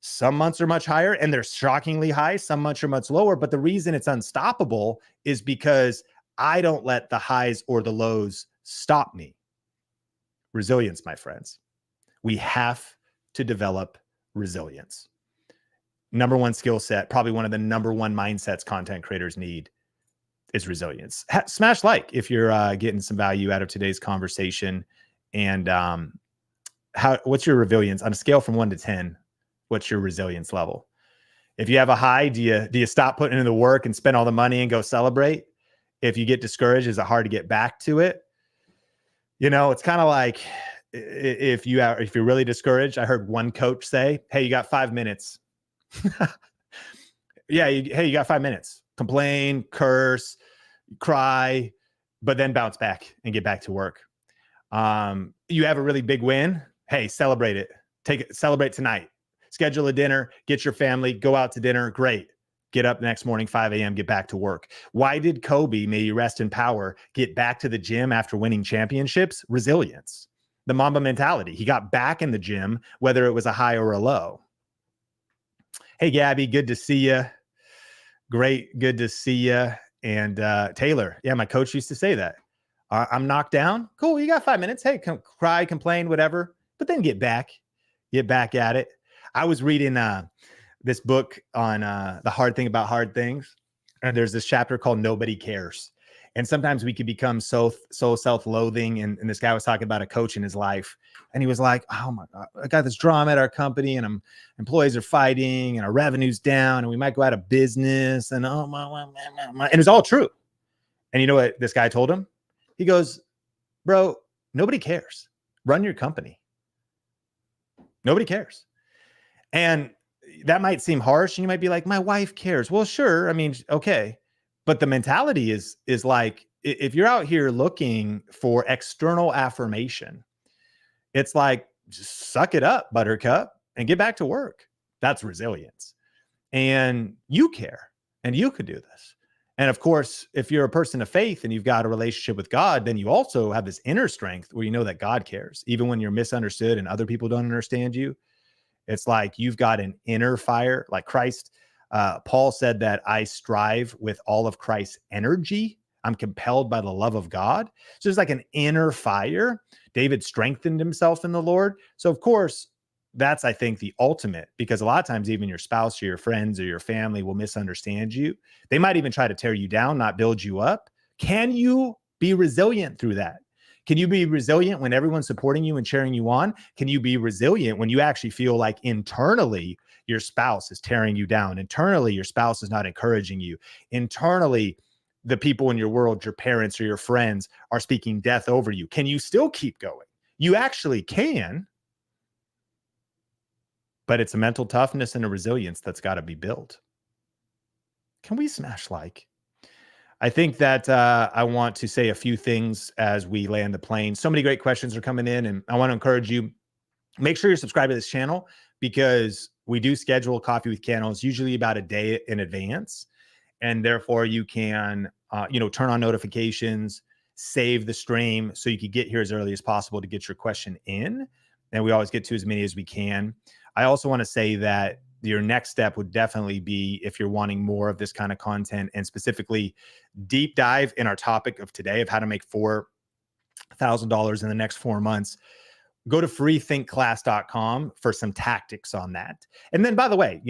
Some months are much higher and they're shockingly high. Some months are much lower. But the reason it's unstoppable is because I don't let the highs or the lows stop me. Resilience, my friends. We have to develop resilience. Number one skill set, probably one of the number one mindsets content creators need is resilience. Smash like if you're getting some value out of today's conversation. And what's your resilience on a scale from 1 to 10? What's your resilience level? If you have a high, do you stop putting in the work and spend all the money and go celebrate? If you get discouraged, is it hard to get back to it? It's kind of like if you're really discouraged, I heard one coach say, "Hey, you got 5 minutes." Yeah, hey, you got 5 minutes. Complain, curse, cry, but then bounce back and get back to work. You have a really big win. Hey, celebrate it. Celebrate tonight. Schedule a dinner, get your family, go out to dinner. Great. Get up next morning, 5 a.m., get back to work. Why did Kobe, may he rest in power, get back to the gym after winning championships? Resilience. The Mamba mentality. He got back in the gym, whether it was a high or a low. Hey, Gabby, good to see you. Great. Good to see you. And Taylor, yeah, my coach used to say that. I'm knocked down. Cool. You got 5 minutes. Hey, cry, complain, whatever, but then get back at it. I was reading this book on the hard thing about hard things. And there's this chapter called Nobody Cares. And sometimes we could become so self-loathing. And this guy was talking about a coach in his life. And he was like, oh my God, I got this drama at our company and employees are fighting and our revenue's down and we might go out of business. And and it's all true. And you know what this guy told him? He goes, bro, nobody cares. Run your company. Nobody cares. And that might seem harsh. And you might be like, my wife cares. Well, sure. I mean, okay. But the mentality is like, if you're out here looking for external affirmation, it's like, just suck it up, buttercup, and get back to work. That's resilience. And you care, and you could do this. And of course, if you're a person of faith and you've got a relationship with God, then you also have this inner strength where you know that God cares, even when you're misunderstood and other people don't understand you. It's like you've got an inner fire, like Christ. Paul said that I strive with all of Christ's energy. I'm compelled by the love of God. So there's like an inner fire. David strengthened himself in the Lord. So of course, that's, I think, the ultimate, because a lot of times even your spouse or your friends or your family will misunderstand you. They might even try to tear you down, not build you up. Can you be resilient through that? Can you be resilient when everyone's supporting you and cheering you on? Can you be resilient when you actually feel like internally your spouse is tearing you down? Internally, your spouse is not encouraging you. Internally, the people in your world, your parents or your friends, are speaking death over you. Can you still keep going? You actually can, but it's a mental toughness and a resilience that's got to be built. Can we smash like? I think that I want to say a few things as we land the plane. So many great questions are coming in, and I want to encourage you, make sure you're subscribed to this channel, because we do schedule Coffee with Cannell. It's usually about a day in advance. And therefore you can, turn on notifications, save the stream so you can get here as early as possible to get your question in. And we always get to as many as we can. I also want to say that your next step would definitely be, if you're wanting more of this kind of content, and specifically deep dive in our topic of today of how to make $4,000 in the next 4 months, go to freethinkclass.com for some tactics on that. And then, by the way,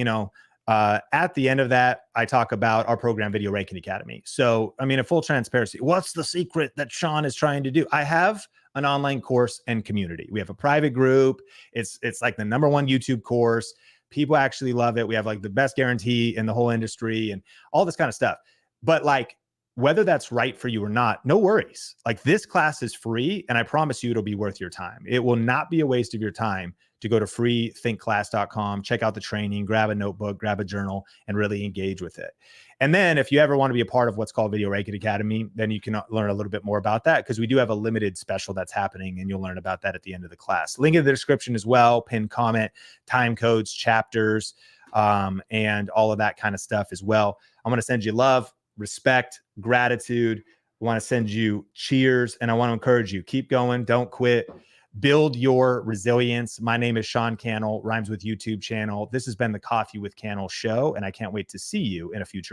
at the end of that, I talk about our program, Video Ranking Academy. So, I mean, in full transparency, what's the secret that Sean is trying to do? I have an online course and community. We have a private group. It's like the #1 YouTube course. People actually love it. We have like the best guarantee in the whole industry and all this kind of stuff. But like, whether that's right for you or not, no worries. Like, this class is free, and I promise you it'll be worth your time. It will not be a waste of your time to go to freethinkclass.com, check out the training, grab a notebook, grab a journal, and really engage with it. And then if you ever want to be a part of what's called Video Ranking Academy, then you can learn a little bit more about that, because we do have a limited special that's happening, and you'll learn about that at the end of the class. Link in the description as well, pinned comment, time codes, chapters, and all of that kind of stuff as well. I'm going to send you love, respect, gratitude. I want to send you cheers, and I want to encourage you, keep going, don't quit. Build your resilience. My name is Sean Cannell, rhymes with YouTube channel. This has been the Coffee with Cannell show, and I can't wait to see you in a future